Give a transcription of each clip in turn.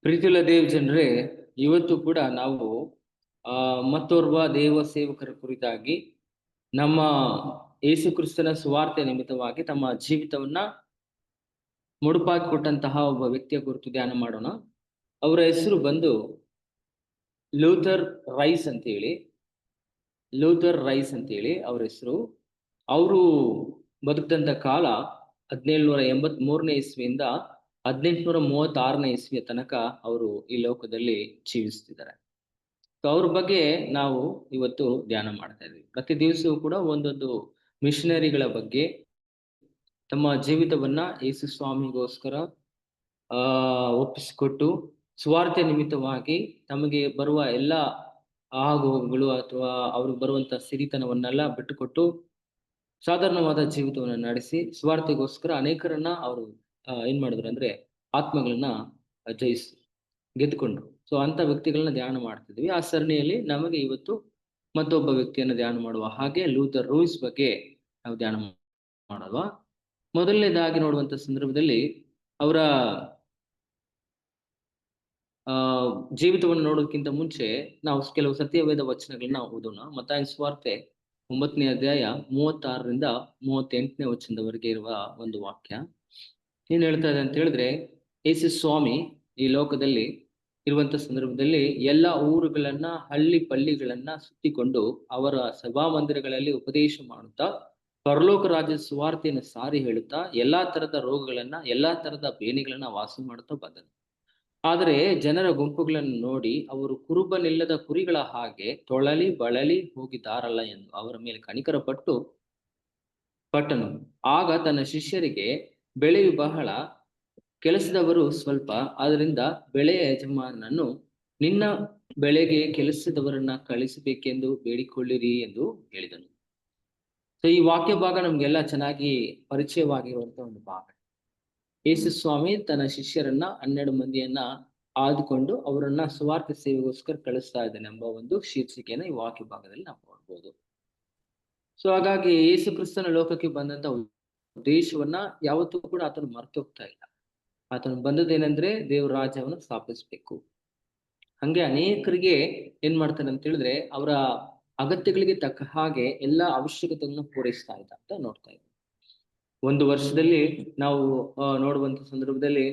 ಪ್ರೀತಿಯುಳ್ಳ ದೇವ್ ಜನರೇ, ಇವತ್ತು ಕೂಡ ನಾವು ಮತ್ತೋರ್ವ ದೇವ ಸೇವಕರ ಕುರಿತಾಗಿ ನಮ್ಮ ಯೇಸು ಕ್ರಿಸ್ತನ ಸುವಾರ್ತೆ ನಿಮಿತ್ತವಾಗಿ ತಮ್ಮ ಜೀವಿತವನ್ನ ಮುಡುಪಾಗಿ ಕೊಟ್ಟಂತಹ ಒಬ್ಬ ವ್ಯಕ್ತಿಯ ಕುರಿತು ಧ್ಯಾನ ಮಾಡೋಣ. ಅವರ ಹೆಸರು ಬಂದು ಲೂಥರ್ ರೈಸ್ ಅಂತೇಳಿ. ಲೂಥರ್ ರೈಸ್ ಅಂತೇಳಿ ಅವ್ರ ಹೆಸರು. ಅವರು ಬದುಕಿದಂತ ಕಾಲ 1783ನೇ ಇಸ್ವಿಯಿಂದ 1836ನೇ ಇಸ್ವಿಯ ತನಕ ಅವರು ಈ ಲೋಕದಲ್ಲಿ ಜೀವಿಸ್ತಿದ್ದಾರೆ. ಸೊ ಅವ್ರ ಬಗ್ಗೆ ನಾವು ಇವತ್ತು ಧ್ಯಾನ ಮಾಡ್ತಾ ಇದ್ವಿ. ಪ್ರತಿ ದಿವಸವೂ ಕೂಡ ಒಂದೊಂದು ಮಿಷನರಿಗಳ ಬಗ್ಗೆ ತಮ್ಮ ಜೀವಿತವನ್ನ ಯೇಸು ಸ್ವಾಮಿಗೋಸ್ಕರ ಒಪ್ಪಿಸಿಕೊಟ್ಟು ಸ್ವಾರ್ಥ ನಿಮಿತ್ತವಾಗಿ ತಮಗೆ ಬರುವ ಎಲ್ಲ ಆಗುಗಳು ಅಥವಾ ಅವ್ರಿಗೆ ಬರುವಂತ ಸಿರಿತನವನ್ನೆಲ್ಲ ಬಿಟ್ಟುಕೊಟ್ಟು ಸಾಧಾರಣವಾದ ಜೀವಿತವನ್ನು ನಡೆಸಿ ಸ್ವಾರ್ಥಿಗೋಸ್ಕರ ಅನೇಕರನ್ನ ಅವರು ಏನ್ ಮಾಡಿದ್ರು ಅಂದ್ರೆ ಆತ್ಮಗಳನ್ನ ಗೆದ್ದುಕೊಂಡ್ರು. ಸೊ ಅಂತ ವ್ಯಕ್ತಿಗಳನ್ನ ಧ್ಯಾನ ಮಾಡ್ತಿದ್ವಿ. ಆ ಸರಣಿಯಲ್ಲಿ ನಮಗೆ ಇವತ್ತು ಮತ್ತೊಬ್ಬ ವ್ಯಕ್ತಿಯನ್ನ ಧ್ಯಾನ ಮಾಡುವ ಹಾಗೆ ಲೂಥರ್ ರೂಯ್ಸ್ ಬಗ್ಗೆ ನಾವು ಧ್ಯಾನ ಮಾಡುವ. ಮೊದಲನೇದಾಗಿ ನೋಡುವಂತ ಸಂದರ್ಭದಲ್ಲಿ ಅವರ ಜೀವಿತವನ್ನು ನೋಡೋದಕ್ಕಿಂತ ಮುಂಚೆ ನಾವು ಕೆಲವು ಸತ್ಯವೇದ ವಚನಗಳನ್ನ ಓದೋಣ. ಮತ್ತಾಯನ ಸುವಾರ್ತೆ 9ನೇ ಅಧ್ಯಾಯ 36ರಿಂದ 38ನೇ ವಚನದವರೆಗೆ ಇರುವ ಒಂದು ವಾಕ್ಯ ಏನ್ ಹೇಳ್ತಾ ಇದೆ ಅಂತ ಹೇಳಿದ್ರೆ, ಯೇಸು ಸ್ವಾಮಿ ಈ ಲೋಕದಲ್ಲಿ ಇರುವಂತ ಸಂದರ್ಭದಲ್ಲಿ ಎಲ್ಲ ಊರುಗಳನ್ನ ಹಳ್ಳಿ ಪಳ್ಳಿಗಳನ್ನ ಸುತ್ತಿಕೊಂಡು ಅವರ ಸಭಾ ಮಂದಿರಗಳಲ್ಲಿ ಉಪದೇಶ ಮಾಡುತ್ತಾ ಪರಲೋಕ ರಾಜ್ಯದ ಸುವಾರ್ತೆಯನ್ನು ಸಾರಿ ಹೇಳುತ್ತಾ ಎಲ್ಲಾ ತರದ ರೋಗಗಳನ್ನ ಎಲ್ಲಾ ತರದ ಬೇನೆಗಳನ್ನ ವಾಸ ಮಾಡುತ್ತಾ ಬಂದನು. ಆದರೆ ಜನರ ಗುಂಪುಗಳನ್ನು ನೋಡಿ ಅವರು ಕುರುಬನಿಲ್ಲದ ಕುರಿಗಳ ಹಾಗೆ ತೊಳಲಿ ಬಳಲಿ ಹೋಗಿದ್ದಾರಲ್ಲ ಎಂದು ಅವರ ಮೇಲೆ ಕನಿಕರ ಪಟ್ಟನು. ಆಗ ತನ್ನ ಶಿಷ್ಯರಿಗೆ, ಬೆಳೆಯು ಬಹಳ, ಕೆಲಸದವರು ಸ್ವಲ್ಪ, ಆದ್ದರಿಂದ ಬೆಳೆಯ ಯಜಮಾನನನ್ನು ನಿನ್ನ ಬೆಳೆಗೆ ಕೆಲಸದವರನ್ನ ಕಳಿಸಬೇಕೆಂದು ಬೇಡಿಕೊಳ್ಳಿರಿ ಎಂದು ಹೇಳಿದನು. ಸೊ ಈ ವಾಕ್ಯ ಭಾಗ ನಮ್ಗೆಲ್ಲ ಚೆನ್ನಾಗಿ ಪರಿಚಯವಾಗಿರುವಂತ ಒಂದು ಭಾಗ. ಯೇಸು ಸ್ವಾಮಿ ತನ್ನ ಶಿಷ್ಯರನ್ನ 12 ಮಂದಿಯನ್ನ ಆದುಕೊಂಡು ಅವರನ್ನ ಸುವಾರ್ಥ ಸೇವೆಗೋಸ್ಕರ ಕಳಿಸ್ತಾ ಇದ್ದಾನೆ ಎಂಬ ಒಂದು ಶೀರ್ಷಿಕೆಯನ್ನ ಈ ವಾಕ್ಯ ಭಾಗದಲ್ಲಿ ನಾವು ನೋಡ್ಬೋದು. ಸೊ ಹಾಗಾಗಿ ಯೇಸು ಕ್ರಿಸ್ತನ ಲೋಕಕ್ಕೆ ಬಂದಂತ ಉದ್ದೇಶವನ್ನ ಯಾವತ್ತೂ ಕೂಡ ಆತನು ಮರ್ತು ಹೋಗ್ತಾ ಇಲ್ಲ. ಆತನು ಬಂದದ್ದೇನೆಂದ್ರೆ ದೇವ್ರ ರಾಜ್ಯವನ್ನು ಸ್ಥಾಪಿಸ್ಬೇಕು. ಹಂಗೆ ಅನೇಕರಿಗೆ ಏನ್ ಮಾಡ್ತಾನೆ ಅಂತ ಹೇಳಿದ್ರೆ ಅವರ ಅಗತ್ಯಗಳಿಗೆ ತಕ್ಕ ಹಾಗೆ ಎಲ್ಲಾ ಅವಶ್ಯಕತೆಗಳನ್ನ ಪೂರೈಸ್ತಾ ಇದ್ದ ಅಂತ ನೋಡ್ತಾ ಇದ್ವಿ. ಒಂದು ವರ್ಷದಲ್ಲಿ ನಾವು ನೋಡುವಂತ ಸಂದರ್ಭದಲ್ಲಿ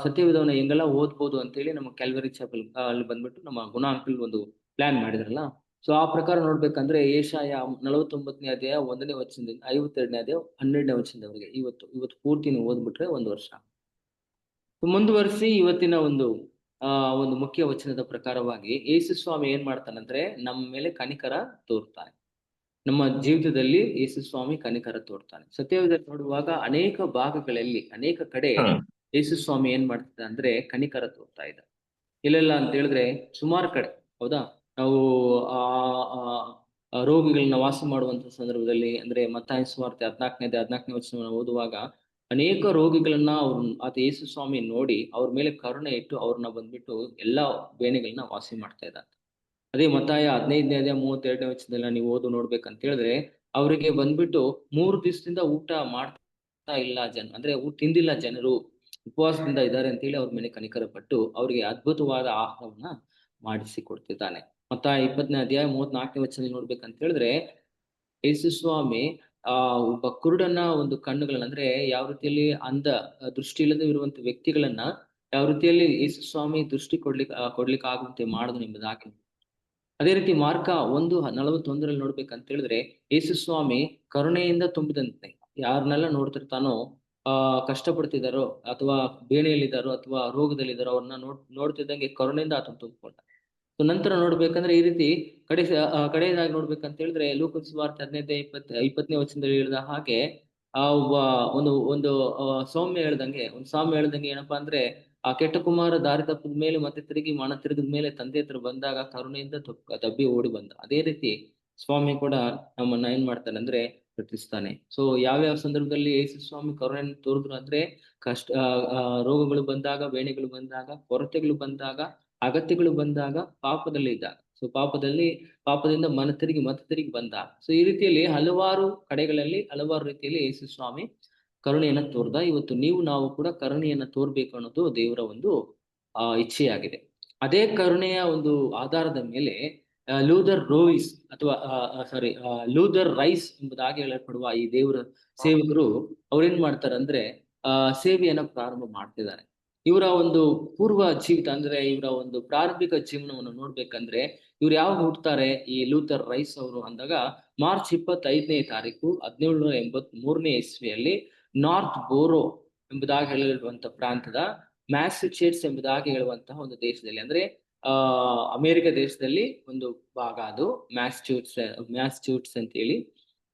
ಸತ್ಯವೇದವನ್ನ ಹೆಂಗೆಲ್ಲ ಓದ್ಬೋದು ಅಂತೇಳಿ ನಮ್ಮ ಕ್ಯಾಲ್ವರಿ ಚಾಪಲ್ ಅಲ್ಲಿ ಬಂದ್ಬಿಟ್ಟು ನಮ್ಮ ಗುಣ ಅಂಕಲ್ ಒಂದು ಪ್ಲಾನ್ ಮಾಡಿದ್ರಲ್ಲ. ಸೊ ಆ ಪ್ರಕಾರ ನೋಡ್ಬೇಕಂದ್ರೆ ಏಷಾಯ 49ನೇ ಅಧ್ಯಾಯ 1ನೇ ವಚನದಿಂದ 52ನೇ ಅಧ್ಯಾಯ 12ನೇ ವಚನದವರೆಗೆ ಇವತ್ತು ಪೂರ್ತಿ ಓದ್ಬಿಟ್ರೆ ಒಂದು ವರ್ಷ. ಮುಂದುವರಿಸಿ ಇವತ್ತಿನ ಒಂದು ಮುಖ್ಯ ವಚನದ ಪ್ರಕಾರವಾಗಿ ಯೇಸು ಸ್ವಾಮಿ ಏನ್ ಮಾಡ್ತಾನಂದ್ರೆ ನಮ್ಮ ಮೇಲೆ ಕನಿಕರ ತೋರ್ತಾನೆ. ನಮ್ಮ ಜೀವಿತದಲ್ಲಿ ಯೇಸು ಸ್ವಾಮಿ ಕನಿಕರ ತೋರ್ತಾನೆ. ಸತ್ಯವೇದ ನೋಡುವಾಗ ಅನೇಕ ಭಾಗಗಳಲ್ಲಿ ಅನೇಕ ಕಡೆ ಯೇಸು ಸ್ವಾಮಿ ಏನ್ ಮಾಡ್ತಿದ್ದ ಅಂದ್ರೆ ಕನಿಕರ ತೋರ್ತಾ ಇದ್ದ. ಇಲ್ಲೆಲ್ಲ ಅಂತ ಹೇಳಿದ್ರೆ ಸುಮಾರು ಕಡೆ, ಹೌದಾ? ನಾವು ರೋಗಿಗಳನ್ನ ವಾಸ ಮಾಡುವಂತ ಸಂದರ್ಭದಲ್ಲಿ ಅಂದ್ರೆ ಮತ್ತಾಯನ ಸುವಾರ್ತೆ 14ನೇ ವಚನವನ್ನು ಓದುವಾಗ ಅನೇಕ ರೋಗಿಗಳನ್ನ ಆತ ಯೇಸು ಸ್ವಾಮಿ ನೋಡಿ ಅವ್ರ ಮೇಲೆ ಕರುಣೆ ಇಟ್ಟು ಅವ್ರನ್ನ ಬಂದ್ಬಿಟ್ಟು ಎಲ್ಲಾ ಬೇನೆಗಳನ್ನ ವಾಸಿ ಮಾಡ್ತಾ ಇದ್ದ. ಅದೇ ಮತ್ತಾಯ 15ನೇ ಅಧ್ಯಾಯ 32ನೇ ವಚನದಲ್ಲಿ ನೀವು ನೋಡ್ಬೇಕಂತ ಹೇಳಿದ್ರೆ ಅವರಿಗೆ ಬಂದ್ಬಿಟ್ಟು 3 ದಿವಸದಿಂದ ಊಟ ಮಾಡ್ತಾ ಇಲ್ಲ ಅಂದ್ರೆ ಊಟ ತಿಂದಿಲ್ಲ ಜನರು, ಉಪವಾಸದಿಂದ ಇದ್ದಾರೆ ಅಂತೇಳಿ ಅವ್ರ ಮೇಲೆ ಕನಿಕರ ಪಟ್ಟು ಅವರಿಗೆ ಅದ್ಭುತವಾದ ಆಹಾರವನ್ನ ಮಾಡಿಸಿ ಕೊಡ್ತಿದ್ದಾನೆ. ಮತ್ತಾಯ 20ನೇ ಅಧ್ಯಾಯ 34ನೇ ವಚನದಲ್ಲಿ ನೋಡ್ಬೇಕಂತ ಹೇಳಿದ್ರೆ ಯೇಸು ಸ್ವಾಮಿ ಒಬ್ಬ ಕುರುಡನ ಒಂದು ಕಣ್ಣುಗಳನ್ನ ಅಂದ್ರೆ ಯಾವ ರೀತಿಯಲ್ಲಿ ದೃಷ್ಟಿ ಇಲ್ಲದೆ ಇರುವಂತ ವ್ಯಕ್ತಿಗಳನ್ನ ಯಾವ ರೀತಿಯಲ್ಲಿ ಯೇಸು ಸ್ವಾಮಿ ದೃಷ್ಟಿ ಕೊಡ್ಲಿಕ್ಕೆ ಆಗುವಂತೆ ಮಾಡಿದ್ರು ಎಂಬುದಾಗಿ. ಅದೇ ರೀತಿ ಮಾರ್ಕ 1:41 ನೋಡ್ಬೇಕಂತ ಹೇಳಿದ್ರೆ ಯೇಸು ಸ್ವಾಮಿ ಕರುಣೆಯಿಂದ ತುಂಬಿದಂತೆ ಯಾರನ್ನೆಲ್ಲ ನೋಡ್ತಿರ್ತಾನೋ ಕಷ್ಟಪಡ್ತಿದಾರೋ ಅಥವಾ ಬೇನೆಯಲ್ಲಿದ್ದಾರೋ ಅಥವಾ ರೋಗದಲ್ಲಿದ್ದಾರೋ ಅವ್ರನ್ನ ನೋಡ್ತಿದ್ದಂಗೆ ಕರುಣೆಯಿಂದ ಆತನ ತುಂಬಿಕೊಂಡ. ಸೊ ನಂತರ ನೋಡ್ಬೇಕಂದ್ರೆ ಈ ರೀತಿ ಕಡೆಯದಾಗಿ ನೋಡ್ಬೇಕಂತ ಹೇಳಿದ್ರೆ ಲೂಕನ ಸುವಾರ್ತೆ 15ನೇ ವಚನದಲ್ಲಿ ಹೇಳಿದ ಹಾಗೆ ಒಬ್ಬ ಒಂದು ಸಾಮ್ಯ ಹೇಳ್ದಂಗೆ ಏನಪ್ಪಾ ಅಂದ್ರೆ ಆ ಕೆಟ್ಟ ಕುಮಾರ ದಾರಿ ತಪ್ಪದ ಮೇಲೆ ಮತ್ತೆ ತಿರುಗಿ ಮನ ತಿರುಗಿದ ಮೇಲೆ ತಂದೆ ಹತ್ರ ಬಂದಾಗ ಕರುಣೆಯಿಂದ ತಬ್ಬಿ ಓಡಿ ಬಂದ. ಅದೇ ರೀತಿ ಸ್ವಾಮಿ ಕೂಡ ನಮ್ಮನ್ನ ಏನ್ ಮಾಡ್ತಾನೆ ಅಂದ್ರೆ ರಕ್ಷಿಸ್ತಾನೆ. ಸೊ ಯಾವ್ಯಾವ ಸಂದರ್ಭದಲ್ಲಿ ಯೇಸು ಸ್ವಾಮಿ ಕರುಣೆಯನ್ನು ತೋರಿದ್ರು ಅಂದ್ರೆ ರೋಗಗಳು ಬಂದಾಗ, ಬೇನೆಗಳು ಬಂದಾಗ, ಕೊರತೆಗಳು ಬಂದಾಗ, ಅಗತ್ಯಗಳು ಬಂದಾಗ, ಪಾಪದಲ್ಲಿ ಇದ್ದಾಗ. ಸೊ ಪಾಪದಿಂದ ಮತ್ತೆ ತಿರುಗಿ ಬಂದಾಗ. ಸೊ ಈ ರೀತಿಯಲ್ಲಿ ಹಲವಾರು ಕಡೆಗಳಲ್ಲಿ ಹಲವಾರು ರೀತಿಯಲ್ಲಿ ಯೇಸು ಸ್ವಾಮಿ ಕರುಣೆಯನ್ನ ತೋರ್ದ. ಇವತ್ತು ನಾವು ಕೂಡ ಕರುಣೆಯನ್ನ ತೋರ್ಬೇಕು ಅನ್ನೋದು ದೇವರ ಒಂದು ಇಚ್ಛೆಯಾಗಿದೆ. ಅದೇ ಕರುಣೆಯ ಒಂದು ಆಧಾರದ ಮೇಲೆ ಲೂಥರ್ ರೋಯಿಸ್ ಅಥವಾ ಲೂಥರ್ ರೈಸ್ ಎಂಬುದಾಗಿ ಹೇಳಲ್ಪಡುವ ಈ ದೇವರ ಸೇವಕರು ಅವ್ರೇನ್ ಮಾಡ್ತಾರಂದ್ರೆ ಸೇವೆಯನ್ನ ಪ್ರಾರಂಭ ಮಾಡ್ತಿದ್ದಾರೆ. ಇವರ ಒಂದು ಪೂರ್ವ ಜೀವಿತ ಅಂದ್ರೆ ಇವರ ಒಂದು ಪ್ರಾರಂಭಿಕ ಜೀವನವನ್ನು ನೋಡ್ಬೇಕಂದ್ರೆ ಇವ್ರು ಯಾವಾಗ ಹುಟ್ಟುತ್ತಾರೆ ಈ ಲೂಥರ್ ರೈಸ್ ಅವರು ಅಂದಾಗ ಮಾರ್ಚ್ 25ನೇ ತಾರೀಕು 1783ನೇ ಇಸ್ವಿಯಲ್ಲಿ ನಾರ್ತ್ ಬೋರೋ ಎಂಬುದಾಗಿ ಹೇಳುವಂತ ಪ್ರಾಂತದ ಮ್ಯಾಸಚೂಸೆಟ್ಸ್ ಎಂಬುದಾಗಿ ಹೇಳುವಂತಹ ಒಂದು ದೇಶದಲ್ಲಿ ಅಂದ್ರೆ ಅಮೆರಿಕ ದೇಶದಲ್ಲಿ ಒಂದು ಭಾಗ ಅದು ಮ್ಯಾಸಚೂಟ್ಸ್ ಅಂತ ಹೇಳಿ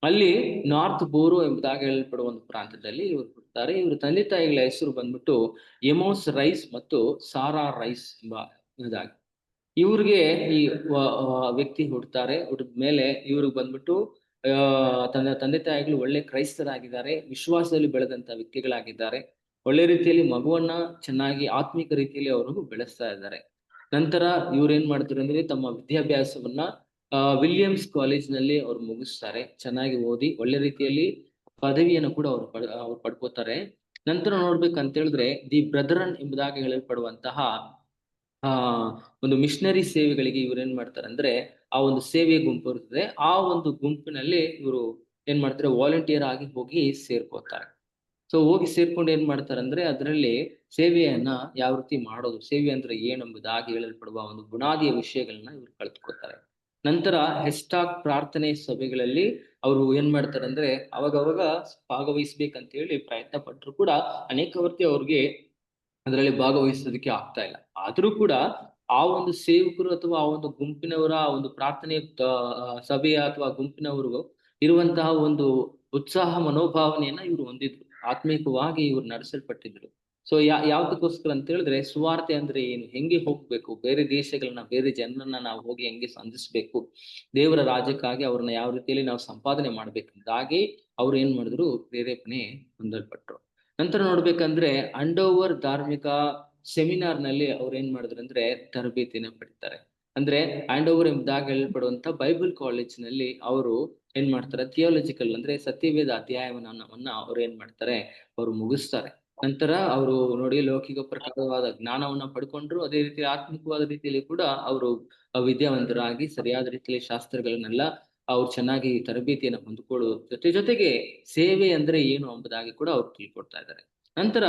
ಅಲ್ಲಿ ನಾರ್ತ್ ಬೋರೋ ಎಂಬುದಾಗಿ ಹೇಳಲ್ಪಡುವ ಒಂದು ಪ್ರಾಂತದಲ್ಲಿ ಇವರು ಹುಟ್ಟುತ್ತಾರೆ. ಇವರು ತಂದೆ ತಾಯಿಗಳ ಹೆಸರು ಬಂದ್ಬಿಟ್ಟು ಎಮೋಸ್ ರೈಸ್ ಮತ್ತು ಸಾರಾ ರೈಸ್ ಎಂಬ ಇದಾಗಿ ಇವ್ರಿಗೆ ಈ ವ್ಯಕ್ತಿ ಹುಟ್ಟುತ್ತಾರೆ. ಹುಟ್ಟಿದ ಮೇಲೆ ಇವ್ರಿಗೆ ಬಂದ್ಬಿಟ್ಟು ತನ್ನ ತಂದೆ ತಾಯಿಗಳು ಒಳ್ಳೆ ಕ್ರೈಸ್ತರಾಗಿದ್ದಾರೆ, ವಿಶ್ವಾಸದಲ್ಲಿ ಬೆಳೆದಂತ ವ್ಯಕ್ತಿಗಳಾಗಿದ್ದಾರೆ. ಒಳ್ಳೆ ರೀತಿಯಲ್ಲಿ ಮಗುವನ್ನ ಚೆನ್ನಾಗಿ ಆತ್ಮಿಕ ರೀತಿಯಲ್ಲಿ ಅವರು ಬೆಳೆಸ್ತಾ ಇದ್ದಾರೆ. ನಂತರ ಇವ್ರೇನ್ ಮಾಡ್ತಾರೆ ಅಂದ್ರೆ ತಮ್ಮ ವಿದ್ಯಾಭ್ಯಾಸವನ್ನ ವಿಲಿಯಮ್ಸ್ ಕಾಲೇಜ್ ನಲ್ಲಿ ಅವ್ರು ಮುಗಿಸ್ತಾರೆ. ಚೆನ್ನಾಗಿ ಓದಿ ಒಳ್ಳೆ ರೀತಿಯಲ್ಲಿ ಪದವಿಯನ್ನು ಕೂಡ ಅವ್ರು ಪಡ್ಕೋತಾರೆ. ನಂತರ ನೋಡ್ಬೇಕಂತ ಹೇಳಿದ್ರೆ ದಿ ಬ್ರದರನ್ ಎಂಬುದಾಗಿ ಹೇಳಲ್ಪಡುವಂತಹ ಒಂದು ಮಿಷನರಿ ಸೇವೆಗಳಿಗೆ ಇವ್ರು ಏನ್ ಮಾಡ್ತಾರೆ ಅಂದ್ರೆ ಆ ಒಂದು ಸೇವೆ ಗುಂಪು ಇರ್ತದೆ. ಆ ಒಂದು ಗುಂಪಿನಲ್ಲಿ ಇವರು ಏನ್ ಮಾಡ್ತಾರೆ ವಾಲಂಟಿಯರ್ ಆಗಿ ಹೋಗಿ ಸೇರ್ಕೋತಾರೆ. ಸೊ ಹೋಗಿ ಸೇರ್ಕೊಂಡು ಏನ್ ಮಾಡ್ತಾರೆ ಅಂದ್ರೆ ಅದರಲ್ಲಿ ಸೇವೆಯನ್ನ ಯಾವ ರೀತಿ ಮಾಡೋದು, ಸೇವೆ ಅಂದ್ರೆ ಏನೆಂಬುದಾಗಿ ಹೇಳಲ್ಪಡುವ ಒಂದು ಬುನಾದಿಯ ವಿಷಯಗಳನ್ನ ಇವ್ರು ಕಲ್ತ್ಕೋತಾರೆ. ನಂತರ ಹೆಸ್ಟಾಕ್ ಪ್ರಾರ್ಥನೆ ಸಭೆಗಳಲ್ಲಿ ಅವರು ಏನ್ ಮಾಡ್ತಾರೆ ಅಂದ್ರೆ ಅವಾಗವಾಗ ಭಾಗವಹಿಸ್ಬೇಕಂತ ಹೇಳಿ ಪ್ರಯತ್ನ ಪಟ್ಟರು ಕೂಡ ಅನೇಕ ವರ್ತಿ ಅವ್ರಿಗೆ ಅದರಲ್ಲಿ ಭಾಗವಹಿಸೋದಕ್ಕೆ ಆಗ್ತಾ ಇಲ್ಲ. ಆದ್ರೂ ಕೂಡ ಆ ಒಂದು ಸೇವಕರು ಅಥವಾ ಆ ಒಂದು ಗುಂಪಿನವರ ಒಂದು ಪ್ರಾರ್ಥನೆ ಸಭೆಯ ಅಥವಾ ಗುಂಪಿನವರು ಇರುವಂತಹ ಒಂದು ಉತ್ಸಾಹ ಮನೋಭಾವನೆಯನ್ನ ಇವರು ಹೊಂದಿದ್ರು. ಆತ್ಮೀಕವಾಗಿ ಇವ್ರು ನಡೆಸಲ್ಪಟ್ಟಿದ್ರು. ಸೊ ಯಾವ್ದಕ್ಕೋಸ್ಕರ ಅಂತ ಹೇಳಿದ್ರೆ ಸುವಾರ್ತೆ ಅಂದ್ರೆ ಏನು, ಹೆಂಗೆ ಹೋಗ್ಬೇಕು, ಬೇರೆ ದೇಶಗಳನ್ನ ಬೇರೆ ಜನರನ್ನ ನಾವು ಹೋಗಿ ಹೆಂಗೆ ಸಂಧಿಸ್ಬೇಕು, ದೇವರ ರಾಜ್ಯಕ್ಕಾಗಿ ಅವ್ರನ್ನ ಯಾವ ರೀತಿಯಲ್ಲಿ ನಾವು ಸಂಪಾದನೆ ಮಾಡ್ಬೇಕಂದಾಗಿ ಅವ್ರು ಏನ್ ಮಾಡಿದ್ರು ಪ್ರೇರೇಪಣೆ ಹೊಂದಲ್ಪಟ್ರು. ನಂತರ ನೋಡ್ಬೇಕಂದ್ರೆ ಅಂಡೋವರ್ ಧಾರ್ಮಿಕ ಸೆಮಿನಾರ್ ನಲ್ಲಿ ಅವ್ರು ಏನ್ ಮಾಡಿದ್ರು ಅಂದ್ರೆ ತರಬೇತಿಯನ್ನು ಪಡಿತಾರೆ. ಅಂದ್ರೆ ಆಂಡೋವರ್ ಎಂಬುದಾಗಿ ಹೇಳಲ್ಪಡುವಂತ ಬೈಬಲ್ ಕಾಲೇಜ್ ನಲ್ಲಿ ಅವರು ಏನ್ ಮಾಡ್ತಾರೆ ಥಿಯಾಲಜಿಕಲ್ ಅಂದ್ರೆ ಸತ್ಯವೇದ ಅಧ್ಯಾಯವನ್ನ ಅವ್ರು ಏನ್ ಮಾಡ್ತಾರೆ ಅವ್ರು ಮುಗಿಸ್ತಾರೆ. ನಂತರ ಅವರು ನೋಡಿ ಲೌಕಿಕ ಪ್ರಕಾರವಾದ ಜ್ಞಾನವನ್ನ ಪಡ್ಕೊಂಡ್ರು, ಅದೇ ರೀತಿ ಆತ್ಮಿಕವಾದ ರೀತಿಯಲ್ಲಿ ಕೂಡ ಅವರು ವಿದ್ಯಾವಂತರಾಗಿ ಸರಿಯಾದ ರೀತಿಯಲ್ಲಿ ಶಾಸ್ತ್ರಗಳನ್ನೆಲ್ಲ ಅವ್ರು ಚೆನ್ನಾಗಿ ತರಬೇತಿಯನ್ನು ಹೊಂದ್ಕೊಳ್ಳುವ ಜೊತೆಗೆ ಸೇವೆ ಅಂದ್ರೆ ಏನು ಎಂಬುದಾಗಿ ಕೂಡ ಅವ್ರು ತಿಳ್ಕೊಡ್ತಾ ಇದ್ದಾರೆ. ನಂತರ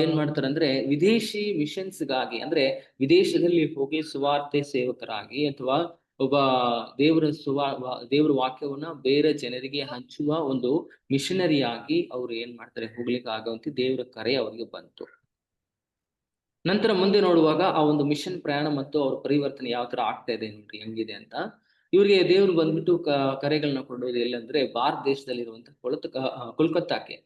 ಏನ್ ಮಾಡ್ತಾರೆ ಅಂದ್ರೆ ವಿದೇಶಿ ಮಿಷನ್ಸ್ಗಾಗಿ ಅಂದ್ರೆ ವಿದೇಶದಲ್ಲಿ ಹೋಗಿ ಸುವಾರ್ತೆ ಸೇವಕರಾಗಿ ಅಥವಾ ಒಬ್ಬ ದೇವರ ವಾಕ್ಯವನ್ನ ಬೇರೆ ಜನರಿಗೆ ಹಂಚುವ ಒಂದು ಮಿಷನರಿಯಾಗಿ ಅವ್ರು ಏನ್ ಮಾಡ್ತಾರೆ ಹೋಗ್ಲಿಕ್ಕೆ ಆಗುವಂತೆ ದೇವರ ಕರೆ ಅವರಿಗೆ ಬಂತು. ನಂತರ ಮುಂದೆ ನೋಡುವಾಗ ಆ ಒಂದು ಮಿಷನ್ ಪ್ರಯಾಣ ಮತ್ತು ಅವ್ರ ಪರಿವರ್ತನೆ ಯಾವ ತರ ಆಗ್ತಾ ಇದೆ ನೋಡ್ರಿ ಹೆಂಗಿದೆ ಅಂತ. ಇವ್ರಿಗೆ ದೇವ್ರು ಬಂದ್ಬಿಟ್ಟು ಕರೆಗಳನ್ನ ಕೊಡೋದು ಎಲ್ಲಂದ್ರೆ ಭಾರತ ದೇಶದಲ್ಲಿರುವಂತ ಕೋಲ್ಕತ್ತಾಕ್ಕೆ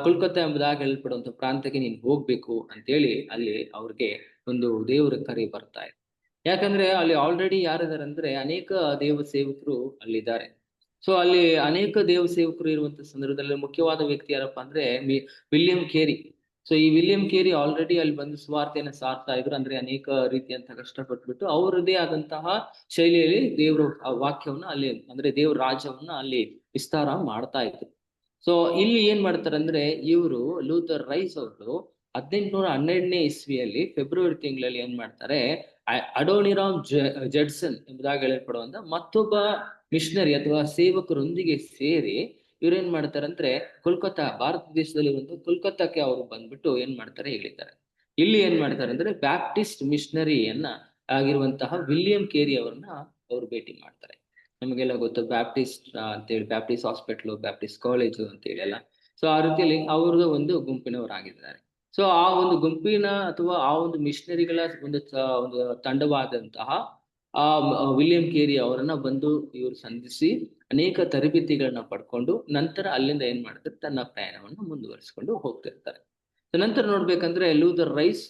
ಕೋಲ್ಕತ್ತಾ ಎಂಬುದಾಗಿ ಹೇಳಲ್ಪಡುವಂತ ಪ್ರಾಂತ್ಯಕ್ಕೆ ನೀನ್ ಹೋಗ್ಬೇಕು ಅಂತೇಳಿ ಅಲ್ಲಿ ಅವ್ರಿಗೆ ಒಂದು ದೇವರ ಕರೆ ಬರ್ತಾ ಇದೆ. ಯಾಕಂದ್ರೆ ಅಲ್ಲಿ ಆಲ್ರೆಡಿ ಯಾರಿದ್ದಾರೆ ಅಂದ್ರೆ ಅನೇಕ ದೇವ ಸೇವಕರು ಅಲ್ಲಿದ್ದಾರೆ. ಸೊ ಅಲ್ಲಿ ಅನೇಕ ದೇವ ಸೇವಕರು ಇರುವಂತ ಸಂದರ್ಭದಲ್ಲಿ ಮುಖ್ಯವಾದ ವ್ಯಕ್ತಿ ಯಾರಪ್ಪ ಅಂದ್ರೆ ವಿಲಿಯಂ ಕೇರಿ. ಸೊ ಈ ವಿಲಿಯಂ ಕೇರಿ ಆಲ್ರೆಡಿ ಅಲ್ಲಿ ಬಂದು ಸುವಾರ್ತೆಯನ್ನ ಸಾರ್ತಾ ಇದ್ರು. ಅಂದ್ರೆ ಅನೇಕ ರೀತಿಯಂತ ಕಷ್ಟಪಟ್ಬಿಟ್ಟು ಅವರದೇ ಆದಂತಹ ಶೈಲಿಯಲ್ಲಿ ದೇವ್ರ ವಾಕ್ಯವನ್ನ ಅಲ್ಲಿ ಅಂದ್ರೆ ದೇವ್ರ ರಾಜ್ಯವನ್ನ ಅಲ್ಲಿ ವಿಸ್ತಾರ ಮಾಡ್ತಾ ಇದ್ರು. ಸೊ ಇಲ್ಲಿ ಏನ್ ಮಾಡ್ತಾರೆ ಅಂದ್ರೆ ಇವರು ಲೂಥರ್ ರೈಸ್ ಅವರು 1812ನೇ ಇಸ್ವಿಯಲ್ಲಿ ಫೆಬ್ರವರಿ ತಿಂಗಳಲ್ಲಿ ಏನ್ ಮಾಡ್ತಾರೆ ಅಡೋನಿರಾಮ್ ಜಡ್ಸನ್ ಎಂಬುದಾಗಿ ಹೇಳಲ್ಪಡುವಂತ ಮತ್ತೊಬ್ಬ ಮಿಷನರಿ ಅಥವಾ ಸೇವಕರೊಂದಿಗೆ ಸೇರಿ ಇವ್ರೇನ್ ಮಾಡ್ತಾರೆ ಅಂದ್ರೆ ಕೋಲ್ಕತ್ತಾ ಭಾರತ ದೇಶದಲ್ಲಿರುವಂತ ಕೋಲ್ಕತ್ತಾಕ್ಕೆ ಅವರು ಬಂದ್ಬಿಟ್ಟು ಏನ್ ಮಾಡ್ತಾರೆ ಹೇಳಿದ್ದಾರೆ. ಇಲ್ಲಿ ಏನ್ ಮಾಡ್ತಾರೆ ಅಂದ್ರೆ ಬ್ಯಾಪ್ಟಿಸ್ಟ್ ಮಿಷನರಿಯನ್ನ ಆಗಿರುವಂತಹ ವಿಲಿಯಂ ಕೇರಿ ಅವ್ರನ್ನ ಅವ್ರು ಭೇಟಿ ಮಾಡ್ತಾರೆ. ನಮಗೆಲ್ಲ ಗೊತ್ತು ಬ್ಯಾಪ್ಟಿಸ್ಟ್ ಅಂತೇಳಿ ಬ್ಯಾಪ್ಟಿಸ್ಟ್ ಹಾಸ್ಪಿಟಲ್ ಬ್ಯಾಪ್ಟಿಸ್ಟ್ ಕಾಲೇಜು ಅಂತೇಳಿ ಎಲ್ಲ. ಸೊ ಆ ರೀತಿಯಲ್ಲಿ ಅವ್ರದ್ದು ಒಂದು ಗುಂಪಿನವರಾಗಿದ್ದಾರೆ. ಸೊ ಆ ಒಂದು ಗುಂಪಿನ ಅಥವಾ ಆ ಒಂದು ಮಿಷನರಿಗಳ ಒಂದು ತಂಡವಾದಂತಹ ಆ ವಿಲಿಯಂ ಕೇರಿ ಅವರನ್ನ ಬಂದು ಇವರು ಸಂಧಿಸಿ ಅನೇಕ ತರಬೇತಿಗಳನ್ನ ಪಡ್ಕೊಂಡು ನಂತರ ಅಲ್ಲಿಂದ ಏನ್ ಮಾಡ್ತಾರೆ ತನ್ನ ಪ್ರಯಾಣವನ್ನು ಮುಂದುವರಿಸಿಕೊಂಡು ಹೋಗ್ತಿರ್ತಾರೆ. ನಂತರ ನೋಡ್ಬೇಕಂದ್ರೆ ಲೂಥರ್ ರೈಸ್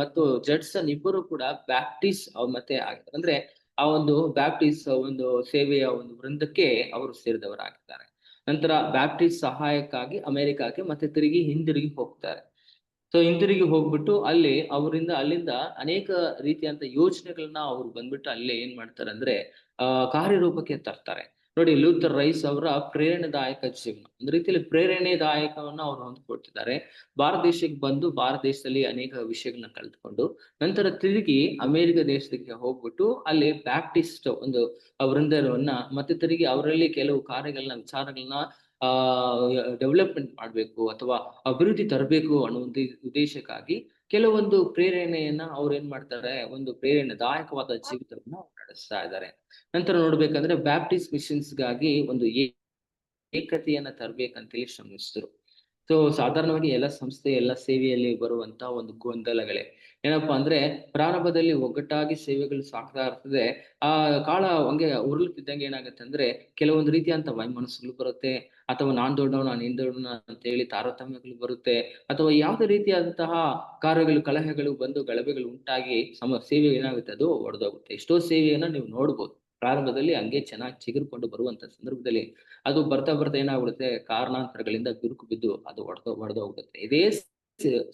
ಮತ್ತು ಜಡ್ಸನ್ ಇಬ್ಬರು ಕೂಡ ಬ್ಯಾಪ್ಟಿಸ್ಟ್ ಮತ್ತೆ ಆಗಿದ್ದಾರೆ. ಅಂದ್ರೆ ಆ ಒಂದು ಬ್ಯಾಪ್ಟಿಸ್ಟ್ ಒಂದು ಸೇವೆಯ ಒಂದು ವೃಂದಕ್ಕೆ ಅವರು ಸೇರಿದವರಾಗಿದ್ದಾರೆ. ನಂತರ ಬ್ಯಾಪ್ಟಿಸ್ಟ್ ಸಹಾಯಕ್ಕಾಗಿ ಅಮೆರಿಕಕ್ಕೆ ಮತ್ತೆ ಹಿಂದಿರುಗಿ ಹೋಗ್ತಾರೆ. ಸೊ ಹಿಂದಿರುಗಿ ಹೋಗ್ಬಿಟ್ಟು ಅಲ್ಲಿಂದ ಅನೇಕ ರೀತಿಯಂತ ಯೋಚನೆಗಳನ್ನ ಅವ್ರು ಬಂದ್ಬಿಟ್ಟು ಅಲ್ಲೇ ಏನ್ ಮಾಡ್ತಾರೆ ಅಂದ್ರೆ ಕಾರ್ಯರೂಪಕ್ಕೆ ತರ್ತಾರೆ. ನೋಡಿ ಲೂಥರ್ ರೈಸ್ ಅವರ ಪ್ರೇರಣೆದಾಯಕ ಜೀವನ ಒಂದು ರೀತಿಯಲ್ಲಿ ಪ್ರೇರಣೆದಾಯಕವನ್ನ ಅವ್ರು ಹೊಂದ್ಕೊಳ್ತಿದ್ದಾರೆ. ಭಾರತ ದೇಶಕ್ಕೆ ಬಂದು ಭಾರತ ದೇಶದಲ್ಲಿ ಅನೇಕ ವಿಷಯಗಳನ್ನ ಕಲಿತ್ಕೊಂಡು ನಂತರ ತಿರುಗಿ ಅಮೆರಿಕ ದೇಶಕ್ಕೆ ಹೋಗ್ಬಿಟ್ಟು ಅಲ್ಲಿ ಬ್ಯಾಪ್ಟಿಸ್ಟ್ ಒಂದು ವೃಂದವನ್ನ ಮತ್ತೆ ತಿರುಗಿ ಅವರಲ್ಲಿ ಕೆಲವು ಕಾರ್ಯಗಳನ್ನ ವಿಚಾರಗಳನ್ನ ಆ ಡೆವಲಪ್ಮೆಂಟ್ ಮಾಡ್ಬೇಕು ಅಥವಾ ಅಭಿವೃದ್ಧಿ ತರಬೇಕು ಅನ್ನೋ ಒಂದು ಉದ್ದೇಶಕ್ಕಾಗಿ ಕೆಲವೊಂದು ಪ್ರೇರಣೆಯನ್ನ ಅವ್ರು ಏನ್ ಮಾಡ್ತಾರೆ, ಒಂದು ಪ್ರೇರಣೆದಾಯಕವಾದ ಜೀವಿತವನ್ನ ಅವ್ರು ನಡೆಸ್ತಾ ಇದ್ದಾರೆ. ನಂತರ ನೋಡ್ಬೇಕಂದ್ರೆ ಬ್ಯಾಪ್ಟಿಸ್ಟ್ ಮಿಷನ್ಸ್ ಗಾಗಿ ಒಂದು ಏಕತೆಯನ್ನ ತರಬೇಕಂತೇಳಿ ಶ್ರಮಿಸಿದ್ರು. ಸೊ ಸಾಧಾರಣವಾಗಿ ಎಲ್ಲ ಸಂಸ್ಥೆ ಎಲ್ಲ ಸೇವೆಯಲ್ಲಿ ಬರುವಂತ ಒಂದು ಗೊಂದಲಗಳೇ ಏನಪ್ಪಾ ಅಂದ್ರೆ, ಪ್ರಾರಂಭದಲ್ಲಿ ಒಗ್ಗಟ್ಟಾಗಿ ಸೇವೆಗಳು ಸಾಕ್ತಾ ಇರ್ತದೆ. ಆ ಕಾಳ ಹಂಗೆ ಉರುಳುತ್ತಿದ್ದಂಗೆ ಏನಾಗುತ್ತೆ ಅಂದ್ರೆ ಕೆಲವೊಂದು ರೀತಿಯಂತ ವೈಮನಸ್ಸುಗಳು ಬರುತ್ತೆ, ಅಥವಾ ನಾನ್ ದೊಡ್ಡವನ ನೀನ್ ದೊಡ್ಡವನ ಅಂತ ಹೇಳಿ ತಾರತಮ್ಯಗಳು ಬರುತ್ತೆ, ಅಥವಾ ಯಾವುದೇ ರೀತಿಯಾದಂತಹ ಕಾರ್ಯಗಳು ಕಲಹಗಳು ಬಂದು ಗಲಭೆಗಳು ಉಂಟಾಗಿ ಸೇವೆ ಏನಾಗುತ್ತೆ ಅದು ಒಡೆದೋಗುತ್ತೆ. ಎಷ್ಟೋ ಸೇವೆಯನ್ನ ನೀವು ನೋಡ್ಬೋದು ಪ್ರಾರಂಭದಲ್ಲಿ ಹಂಗೆ ಚೆನ್ನಾಗಿ ಚಿಗುರ್ಕೊಂಡು ಬರುವಂತ ಸಂದರ್ಭದಲ್ಲಿ ಅದು ಬರ್ತಾ ಬರ್ತಾ ಏನಾಗ್ಬಿಡುತ್ತೆ, ಕಾರಣಾಂತರಗಳಿಂದ ಬಿರುಕು ಬಿದ್ದು ಅದು ಒಡೆದೋಗ್ಬಿಡುತ್ತೆ. ಇದೇ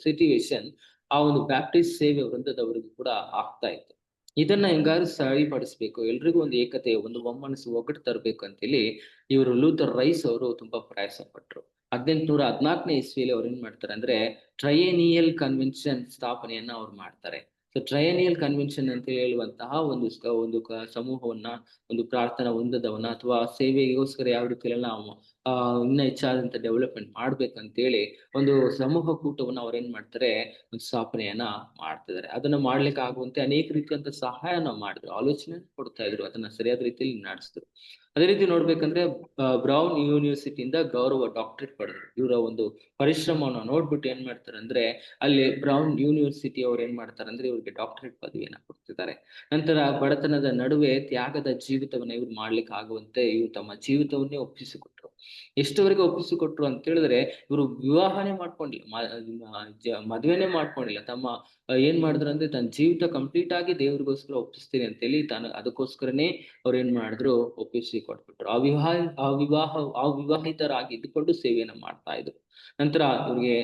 ಸಿಚುವೇಶನ್ ಆ ಒಂದು ಬ್ಯಾಪ್ಟಿಸ್ಟ್ ಸೇವೆ ವೃಂದದವರಿಗೂ ಕೂಡ ಆಗ್ತಾ ಇತ್ತು. ಇದನ್ನ ಹೆಂಗಾರು ಸರಿಪಡಿಸ್ಬೇಕು, ಎಲ್ರಿಗೂ ಒಂದು ಏಕತೆ, ಒಂದು ಒಮ್ಮನಸ್ಸು, ಒಗ್ಗಟ್ಟು ತರಬೇಕು ಅಂತೇಳಿ ಇವರು ಲೂಥರ್ ರೈಸ್ ಅವರು ತುಂಬಾ ಪ್ರಯಾಸ ಪಟ್ರು. 1814ನೇ ಇಸ್ವಿಯಲ್ಲಿ ಅವ್ರು ಏನ್ ಮಾಡ್ತಾರೆ ಅಂದ್ರೆ ಟ್ರಯೇನಿಯಲ್ ಕನ್ವೆನ್ಷನ್ ಸ್ಥಾಪನೆಯನ್ನ ಅವ್ರು ಮಾಡ್ತಾರೆ. ಸೊ ಟ್ರಯೇನಿಯಲ್ ಕನ್ವೆನ್ಷನ್ ಅಂತ ಹೇಳುವಂತಹ ಒಂದು ಸಮೂಹವನ್ನ, ಒಂದು ಪ್ರಾರ್ಥನಾ ವೃಂದದವನ್ನ ಅಥವಾ ಸೇವೆಗೋಸ್ಕರ ಯಾವ ರೀತಿಯಲ್ಲ ನಾವು ಇನ್ನ ಹೆಚ್ಚಾದಂತ ಡೆವಲಪ್ಮೆಂಟ್ ಮಾಡ್ಬೇಕಂತೇಳಿ ಒಂದು ಸಮೂಹ ಕೂಟವನ್ನ ಅವ್ರ ಏನ್ ಮಾಡ್ತಾರೆ, ಒಂದು ಸ್ಥಾಪನೆಯನ್ನ ಮಾಡ್ತಿದ್ದಾರೆ. ಅದನ್ನ ಮಾಡ್ಲಿಕ್ಕೆ ಆಗುವಂತೆ ಅನೇಕ ರೀತಿಯಂತ ಸಹಾಯನ ಮಾಡಿದ್ರು, ಆಲೋಚನೆ ಕೊಡ್ತಾ ಇದ್ರು, ಅದನ್ನ ಸರಿಯಾದ ರೀತಿಯಲ್ಲಿ ನಡೆಸಿದ್ರು. ಅದೇ ರೀತಿ ನೋಡ್ಬೇಕಂದ್ರೆ ಬ್ರೌನ್ ಯೂನಿವರ್ಸಿಟಿಯಿಂದ ಗೌರವ ಡಾಕ್ಟರೇಟ್ ಪಡೆದ್ರು. ಇವರ ಒಂದು ಪರಿಶ್ರಮವನ್ನ ನೋಡ್ಬಿಟ್ಟು ಏನ್ ಮಾಡ್ತಾರೆ ಅಂದ್ರೆ ಅಲ್ಲಿ ಬ್ರೌನ್ ಯೂನಿವರ್ಸಿಟಿ ಅವ್ರು ಏನ್ ಮಾಡ್ತಾರೆ ಅಂದ್ರೆ ಇವ್ರಿಗೆ ಡಾಕ್ಟರೇಟ್ ಪದವಿಯನ್ನ ಕೊಡ್ತಿದ್ದಾರೆ. ನಂತರ ಬಡತನದ ನಡುವೆ ತ್ಯಾಗದ ಜೀವಿತವನ್ನ ಇವ್ರು ಮಾಡ್ಲಿಕ್ಕೆ ಆಗುವಂತೆ ಇವ್ರು ತಮ್ಮ ಜೀವಿತವನ್ನೇ ಒಪ್ಪಿಸಿಕೊಟ್ರು. ಎಷ್ಟವರೆಗೆ ಒಪ್ಪಿಸಿಕೊಟ್ರು ಅಂತ ಹೇಳಿದ್ರೆ ಇವರು ವಿವಾಹನೇ ಮಾಡ್ಕೊಂಡಿಲ್ಲ, ಮದುವೆನೇ ಮಾಡ್ಕೊಂಡಿಲ್ಲ. ತಮ್ಮ ಏನ್ ಮಾಡಿದ್ರು ಅಂದ್ರೆ ತನ್ನ ಜೀವಿತ ಕಂಪ್ಲೀಟ್ ಆಗಿ ದೇವ್ರಿಗೋಸ್ಕರ ಒಪ್ಪಿಸ್ತೀನಿ ಅಂತೇಳಿ ತಾನು ಅದಕ್ಕೋಸ್ಕರನೇ ಅವ್ರು ಏನ್ ಮಾಡಿದ್ರು, ಒಪ್ಪಿಸಿ ಕೊಟ್ಬಿಟ್ರು. ಅವಿವಾಹಿತರಾಗಿ ಇದ್ದುಕೊಂಡು ಸೇವೆಯನ್ನ ಮಾಡ್ತಾ ಇದ್ರು. ನಂತರ ಇವ್ರಿಗೆ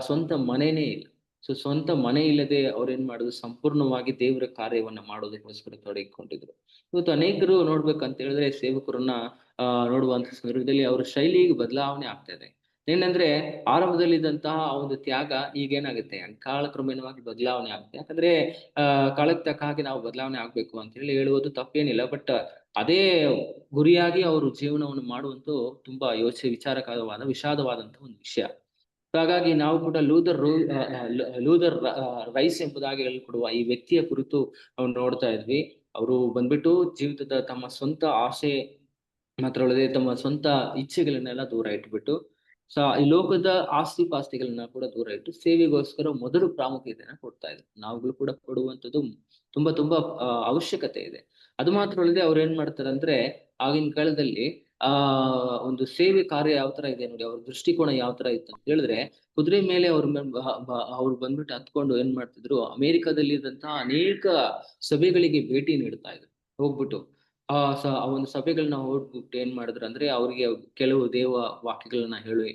ಸ್ವಂತ ಮನೆನೇ ಇಲ್ಲ. ಸೊ ಸ್ವಂತ ಮನೆ ಇಲ್ಲದೆ ಅವ್ರು ಏನ್ ಮಾಡುದು, ಸಂಪೂರ್ಣವಾಗಿ ದೇವರ ಕಾರ್ಯವನ್ನ ಮಾಡೋದಕ್ಕೋಸ್ಕರ ತೊಡಗಿಕೊಂಡಿದ್ರು. ಇವತ್ತು ಅನೇಕರು ನೋಡ್ಬೇಕಂತ ಹೇಳಿದ್ರೆ ಸೇವಕರನ್ನ ನೋಡುವಂತ ಸಂದರ್ಭದಲ್ಲಿ ಅವರ ಶೈಲಿಗೆ ಬದಲಾವಣೆ ಆಗ್ತಾ ಇದೆ. ಏನಂದ್ರೆ ಆರಂಭದಲ್ಲಿ ಇದ್ದಂತಹ ಒಂದು ತ್ಯಾಗ ಈಗೇನಾಗುತ್ತೆ, ಕಾಲಕ್ರಮೇಣವಾಗಿ ಬದಲಾವಣೆ ಆಗುತ್ತೆ. ಯಾಕಂದ್ರೆ ಕಾಲಕ್ಕೆ ತಕ್ಕ ಹಾಗೆ ನಾವು ಬದಲಾವಣೆ ಆಗ್ಬೇಕು ಅಂತ ಹೇಳಿ ಹೇಳುವುದು ತಪ್ಪೇನಿಲ್ಲ. ಬಟ್ ಅದೇ ಗುರಿಯಾಗಿ ಅವರು ಜೀವನವನ್ನು ಮಾಡುವಂತೂ ತುಂಬಾ ವಿಚಾರಕರವಾದ ವಿಷಾದವಾದಂತಹ ಒಂದು ವಿಷಯ. ಹಾಗಾಗಿ ನಾವು ಕೂಡ ಲೂಥರ್ ರೈಸ್ ಎಂಬುದಾಗಿ ಹೇಳ್ಕೊಡುವ ಈ ವ್ಯಕ್ತಿಯ ಕುರಿತು ನಾವು ನೋಡ್ತಾ ಇದ್ವಿ. ಅವರು ಬಂದ್ಬಿಟ್ಟು ಜೀವಿತದ ತಮ್ಮ ಸ್ವಂತ ಆಸೆ ಮಾತ್ರ ಅಲ್ಲದೆ ತಮ್ಮ ಸ್ವಂತ ಇಚ್ಛೆಗಳನ್ನೆಲ್ಲ ದೂರ ಇಟ್ಬಿಟ್ಟು ಈ ಲೋಕದ ಆಸ್ತಿ ಪಾಸ್ತಿಗಳನ್ನ ಕೂಡ ದೂರ ಇಟ್ಟು ಸೇವೆಗೋಸ್ಕರ ಮೊದಲು ಪ್ರಾಮುಖ್ಯತೆಯನ್ನ ಕೊಡ್ತಾ ಇದ್ರು. ನಾವುಗಳು ಕೂಡ ಕೊಡುವಂಥದ್ದು ತುಂಬಾ ತುಂಬಾ ಅವಶ್ಯಕತೆ ಇದೆ. ಅದು ಮಾತ್ರ ಅಲ್ಲದೆ ಅವ್ರು ಏನ್ ಮಾಡ್ತಾರೆ ಅಂದ್ರೆ ಆಗಿನ ಕಾಲದಲ್ಲಿ ಒಂದು ಸೇವೆ ಕಾರ್ಯ ಯಾವ ತರ ಇದೆ ನೋಡಿ, ಅವ್ರ ದೃಷ್ಟಿಕೋನ ಯಾವ ತರ ಇತ್ತು ಅಂತ ಹೇಳಿದ್ರೆ ಕುದುರೆ ಮೇಲೆ ಅವ್ರು ಬಂದ್ಬಿಟ್ಟು ಹತ್ಕೊಂಡು ಏನ್ ಮಾಡ್ತಿದ್ರು, ಅಮೆರಿಕದಲ್ಲಿ ಇದ್ದಂತಹ ಅನೇಕ ಸಭೆಗಳಿಗೆ ಭೇಟಿ ನೀಡ್ತಾ ಇದ್ರು. ಹೋಗ್ಬಿಟ್ಟು ಆ ಒಂದು ಸಭೆಗಳನ್ನ ಹೋಗ್ಬಿಟ್ಟು ಏನ್ ಮಾಡಿದ್ರು ಅಂದ್ರೆ ಅವ್ರಿಗೆ ಕೆಲವು ದೇವ ವಾಕ್ಯಗಳನ್ನ ಹೇಳಿ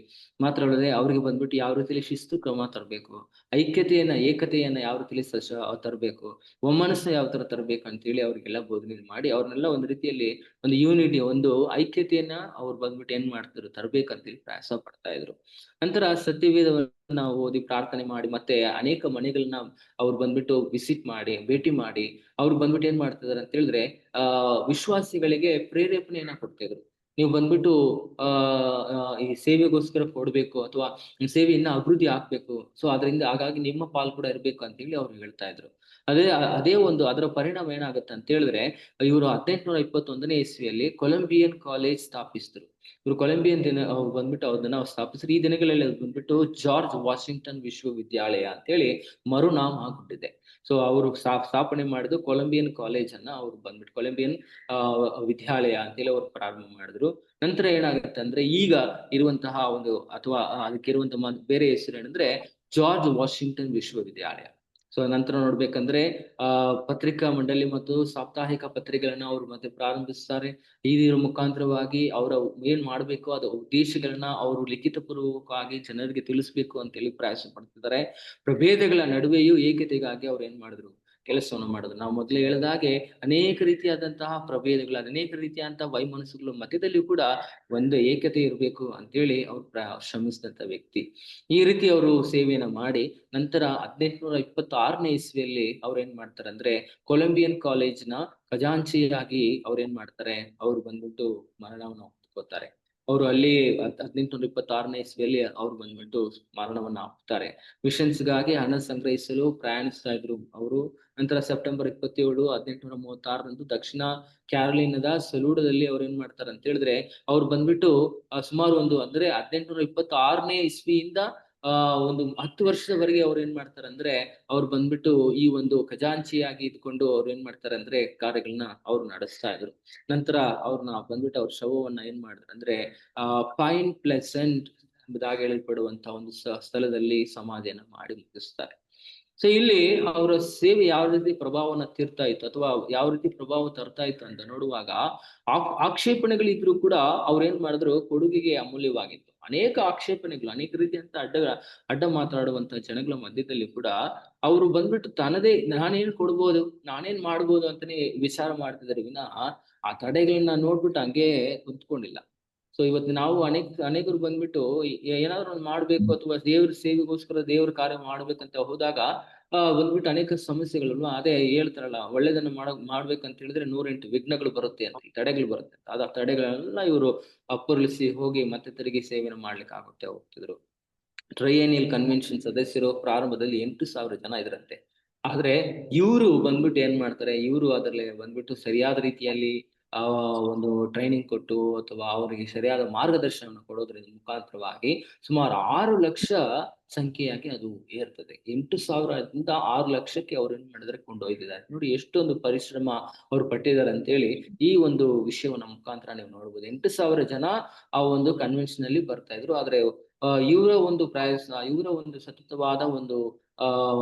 ಮಾತ್ರ ಅಲ್ಲದೆ ಅವ್ರಿಗೆ ಬಂದ್ಬಿಟ್ಟು ಯಾವ ರೀತಿಯಲ್ಲಿ ಶಿಸ್ತು ಕ್ರಮ ತರಬೇಕು, ಏಕತೆಯನ್ನ ಯಾವ ರೀತಿಯಲ್ಲಿ ತರಬೇಕು, ಒಮ್ಮನಸ್ಸ ಯಾವ ತರ ತರಬೇಕು ಅಂತ ಹೇಳಿ ಅವ್ರಿಗೆಲ್ಲ ಬೋಧನೆ ಮಾಡಿ ಅವ್ರನ್ನೆಲ್ಲ ಒಂದು ರೀತಿಯಲ್ಲಿ ಒಂದು ಯೂನಿಟಿ, ಒಂದು ಐಕ್ಯತೆಯನ್ನ ಅವ್ರು ಬಂದ್ಬಿಟ್ಟು ಏನ್ ಮಾಡ್ತಿದ್ರು, ತರಬೇಕಂತೇಳಿ ಪ್ರಯಾಸ ಪಡ್ತಾ ಇದ್ರು. ನಂತರ ಸತ್ಯವೇದವನ್ನ ಓದಿ ಪ್ರಾರ್ಥನೆ ಮಾಡಿ ಮತ್ತೆ ಅನೇಕ ಮನೆಗಳನ್ನ ಅವ್ರು ಬಂದ್ಬಿಟ್ಟು ವಿಸಿಟ್ ಮಾಡಿ ಭೇಟಿ ಮಾಡಿ ಅವ್ರು ಬಂದ್ಬಿಟ್ಟು ಏನ್ ಮಾಡ್ತಿದಾರೆ ಅಂತ ಹೇಳಿದ್ರೆ ವಿಶ್ವಾಸಿಗಳಿಗೆ ಪ್ರೇರೇಪಣೆಯನ್ನ ಕೊಡ್ತಿದ್ರು. ನೀವು ಬಂದ್ಬಿಟ್ಟು ಈ ಸೇವೆಗೋಸ್ಕರ ಕೊಡ್ಬೇಕು ಅಥವಾ ಸೇವೆ ಇನ್ನ ಅಭಿವೃದ್ಧಿ ಆಗ್ಬೇಕು. ಸೊ ಅದರಿಂದ ಹಾಗಾಗಿ ನಿಮ್ಮ ಪಾಲ್ ಕೂಡ ಇರ್ಬೇಕು ಅಂತ ಹೇಳಿ ಅವ್ರು ಹೇಳ್ತಾ ಇದ್ರು. ಅದೇ ಒಂದು ಅದರ ಪರಿಣಾಮ ಏನಾಗುತ್ತೆ ಅಂತ ಹೇಳಿದ್ರೆ ಇವರು 1821ನೇ ಇಸ್ವಿಯಲ್ಲಿ ಕೊಲಂಬಿಯನ್ ಕಾಲೇಜ್ ಸ್ಥಾಪಿಸಿದ್ರು. ಇವರು ಕೊಲಂಬಿಯನ್ ಅವ್ರು ಬಂದ್ಬಿಟ್ಟು ಅದನ್ನ ಸ್ಥಾಪಿಸಿದ್ರು. ಈ ದಿನಗಳಲ್ಲಿ ಅದು ಬಂದ್ಬಿಟ್ಟು ಜಾರ್ಜ್ ವಾಷಿಂಗ್ಟನ್ ವಿಶ್ವವಿದ್ಯಾಲಯ ಅಂತ ಹೇಳಿ ಮರುನಾಮ ಆಗ್ಬಿಟ್ಟಿದೆ. ಸೊ ಅವರು ಸ್ಥಾಪನೆ ಮಾಡಿದ್ರು ಕೊಲಂಬಿಯನ್ ಕಾಲೇಜ್ ಅನ್ನ ಅವ್ರು ಬಂದ್ಬಿಟ್ಟು ಕೊಲಂಬಿಯನ್ ವಿದ್ಯಾಲಯ ಅಂತೇಳಿ ಅವ್ರು ಪ್ರಾರಂಭ ಮಾಡಿದ್ರು. ನಂತರ ಏನಾಗುತ್ತೆ ಅಂದ್ರೆ ಈಗ ಇರುವಂತಹ ಒಂದು ಅಥವಾ ಅದಕ್ಕೆ ಇರುವಂತಹ ಬೇರೆ ಹೆಸರು ಏನಂದ್ರೆ ಜಾರ್ಜ್ ವಾಷಿಂಗ್ಟನ್ ವಿಶ್ವವಿದ್ಯಾಲಯ. ಸೊ ನಂತರ ನೋಡ್ಬೇಕಂದ್ರೆ ಪತ್ರಿಕಾ ಮಂಡಳಿ ಮತ್ತು ಸಾಪ್ತಾಹಿಕ ಪತ್ರಿಕೆಗಳನ್ನ ಅವ್ರು ಮತ್ತೆ ಪ್ರಾರಂಭಿಸ್ತಾರೆ. ಇದರ ಮುಖಾಂತರವಾಗಿ ಅವರ ಏನ್ ಮಾಡ್ಬೇಕು ಅದ ಉದ್ದೇಶಗಳನ್ನ ಅವರು ಲಿಖಿತ ಪೂರ್ವಕವಾಗಿ ಜನರಿಗೆ ತಿಳಿಸ್ಬೇಕು ಅಂತ ಹೇಳಿ ಪ್ರಯಾಸ ಪಡ್ತಿದ್ದಾರೆ. ಪ್ರಭೇದಗಳ ನಡುವೆಯೂ ಏಕತೆಗಾಗಿ ಅವ್ರು ಏನ್ ಮಾಡಿದ್ರು, ಕೆಲಸವನ್ನು ಮಾಡಿದ್ರು. ನಾವು ಮೊದಲೇ ಹೇಳಿದಾಗೆ ಅನೇಕ ರೀತಿಯಾದಂತಹ ಪ್ರಭೇದಗಳು, ಅನೇಕ ರೀತಿಯಾದಂತಹ ವೈಮನಸ್ಸುಗಳು ಮಧ್ಯದಲ್ಲಿ ಕೂಡ ಒಂದು ಏಕತೆ ಇರಬೇಕು ಅಂತೇಳಿ ಅವ್ರು ಶ್ರಮಿಸಿದಂತ ವ್ಯಕ್ತಿ. ಈ ರೀತಿ ಅವರು ಸೇವೆಯನ್ನ ಮಾಡಿ ನಂತರ 1826ನೇ ಇಸ್ವಿಯಲ್ಲಿ ಅವ್ರು ಏನ್ ಮಾಡ್ತಾರೆ ಅಂದ್ರೆ ಕೊಲಂಬಿಯನ್ ಕಾಲೇಜ್ನ ಖಜಾಂಚಿಯಾಗಿ ಅವ್ರು ಏನ್ ಮಾಡ್ತಾರೆ, ಅವ್ರು ಬಂದ್ಬಿಟ್ಟು ಮರಣವನ್ನ ಹೊಂದ್ಕೋತಾರೆ. ಅವರು ಅಲ್ಲಿ 1826ನೇ ಇಸ್ವಿಯಲ್ಲಿ ಅವ್ರು ಬಂದ್ಬಿಟ್ಟು ಮರಣವನ್ನ ಹೊಂದ್ತಾರೆ. ಮಿಷನ್ಸ್ಗಾಗಿ ಹಣ ಸಂಗ್ರಹಿಸಲು ಪ್ರಯಾಣಿಸ್ತಾ ಇದ್ರು ಅವರು. ನಂತರ ಸೆಪ್ಟೆಂಬರ್ 27, 1836ರಂದು ದಕ್ಷಿಣ ಕ್ಯಾರೋಲಿನಾದ ಸಲೂಡದಲ್ಲಿ ಅವ್ರು ಏನ್ ಮಾಡ್ತಾರೆ ಅಂತ ಹೇಳಿದ್ರೆ, ಅವ್ರು ಬಂದ್ಬಿಟ್ಟು ಸುಮಾರು ಅಂದ್ರೆ 1826ನೇ ಇಸ್ವಿಯಿಂದ ಒಂದು 10 ವರ್ಷದವರೆಗೆ ಅವ್ರು ಏನ್ ಮಾಡ್ತಾರೆ ಅಂದ್ರೆ, ಅವ್ರು ಬಂದ್ಬಿಟ್ಟು ಈ ಒಂದು ಖಜಾಂಚಿಯಾಗಿ ಇದ್ಕೊಂಡು ಅವ್ರು ಏನ್ ಮಾಡ್ತಾರೆ ಅಂದ್ರೆ ಕಾರ್ಯಗಳನ್ನ ಅವ್ರು ನಡೆಸ್ತಾ ಇದ್ರು. ನಂತರ ಅವ್ರನ್ನ ಬಂದ್ಬಿಟ್ಟು ಅವ್ರ ಶವವನ್ನ ಏನ್ ಮಾಡಿದ್ರು ಅಂದ್ರೆ ಪೈನ್ ಪ್ಲೆಸೆಂಟ್ ಎಂಬುದಾಗಿ ಹೇಳಲ್ಪಡುವಂತ ಒಂದು ಸ್ಥಳದಲ್ಲಿ ಸಮಾಧಿಯನ್ನ ಮಾಡಿ ಮುಗಿಸ್ತಾರೆ. ಸೊ ಇಲ್ಲಿ ಅವರ ಸೇವೆ ಯಾವ ರೀತಿ ಪ್ರಭಾವನ ತೀರ್ತಾ ಇತ್ತು ಅಥವಾ ಯಾವ ರೀತಿ ಪ್ರಭಾವ ತರ್ತಾ ಇತ್ತು ಅಂತ ನೋಡುವಾಗ, ಆಕ್ಷೇಪಣೆಗಳಿದ್ರು ಕೂಡ ಅವ್ರು ಏನ್ ಮಾಡಿದ್ರು, ಕೊಡುಗೆಗೆ ಅಮೂಲ್ಯವಾಗಿತ್ತು. ಅನೇಕ ಆಕ್ಷೇಪಣೆಗಳು, ಅನೇಕ ರೀತಿಯಂತ ಅಡ್ಡ ಮಾತಾಡುವಂತ ಜನಗಳ ಮಧ್ಯದಲ್ಲಿ ಕೂಡ ಅವರು ಬಂದ್ಬಿಟ್ಟು ತನ್ನದೇ ನಾನೇನ್ ಕೊಡ್ಬೋದು, ನಾನೇನ್ ಮಾಡ್ಬೋದು ಅಂತಾನೆ ವಿಚಾರ ಮಾಡ್ತಿದ್ದಾರೆ ವಿನಃ ಆ ತಡೆಗಳನ್ನ ನೋಡ್ಬಿಟ್ಟು ಹಂಗೆ ಕುಂತ್ಕೊಂಡಿಲ್ಲ. ಸೊ ಇವತ್ತು ನಾವು ಅನೇಕರು ಬಂದ್ಬಿಟ್ಟು ಏನಾದ್ರು ಒಂದು ಮಾಡ್ಬೇಕು ಅಥವಾ ದೇವ್ರ ಸೇವೆಗೋಸ್ಕರ ದೇವ್ರ ಕಾರ್ಯ ಮಾಡ್ಬೇಕಂತ ಹೋದಾಗ ಬಂದ್ಬಿಟ್ಟು ಅನೇಕ ಸಮಸ್ಯೆಗಳು, ಅದೇ ಹೇಳ್ತಾರಲ್ಲ, ಒಳ್ಳೇದನ್ನ ಮಾಡ್ಬೇಕಂತ ಹೇಳಿದ್ರೆ 108 ವಿಘ್ನಗಳು ಬರುತ್ತೆ ಅಂತ, ತಡೆಗಳು ಬರುತ್ತೆ ಅಂತ. ಅದ ತಡೆಗಳೆಲ್ಲ ಇವರು ಅಪ್ಪುರಳಿಸಿ ಹೋಗಿ ಮತ್ತೆ ತಿರುಗಿ ಸೇವೆನ ಮಾಡ್ಲಿಕ್ಕೆ ಆಗುತ್ತೆ ಹೋಗ್ತಿದ್ರು. ಟ್ರೈಯೇನಿಯಲ್ ಕನ್ವೆನ್ಷನ್ ಸದಸ್ಯರು ಪ್ರಾರಂಭದಲ್ಲಿ 8,000 ಜನ ಇದ್ರಂತೆ. ಆದ್ರೆ ಇವರು ಬಂದ್ಬಿಟ್ಟು ಏನ್ ಮಾಡ್ತಾರೆ, ಇವರು ಅದರಲ್ಲಿ ಬಂದ್ಬಿಟ್ಟು ಸರಿಯಾದ ರೀತಿಯಲ್ಲಿ ಒಂದು ಟ್ರೈನಿಂಗ್ ಕೊಟ್ಟು ಅಥವಾ ಅವರಿಗೆ ಸರಿಯಾದ ಮಾರ್ಗದರ್ಶನವನ್ನು ಕೊಡೋದ್ರ ಮುಖಾಂತರವಾಗಿ ಸುಮಾರು 6 ಲಕ್ಷ ಸಂಖ್ಯೆಯಾಗಿ ಅದು ಏರ್ತದೆ. 8,000ದಿಂದ 6 ಲಕ್ಷಕ್ಕೆ ಅವ್ರು ಏನ್ ಮಾಡಿದ್ರೆ ಕೊಂಡೊಯ್ದಿದ್ದಾರೆ. ನೋಡಿ ಎಷ್ಟೊಂದು ಪರಿಶ್ರಮ ಅವ್ರು ಪಟ್ಟಿದ್ದಾರೆ ಅಂತೇಳಿ ಈ ಒಂದು ವಿಷಯವನ್ನ ಮುಖಾಂತರ ನೀವು ನೋಡ್ಬೋದು. 8,000 ಜನ ಆ ಒಂದು ಕನ್ವೆನ್ಷನ್ ಅಲ್ಲಿ ಬರ್ತಾ ಇದ್ರು. ಆದ್ರೆ ಇವರ ಒಂದು ಪ್ರಯಾಸ, ಇವರ ಒಂದು ಸತತವಾದ ಒಂದು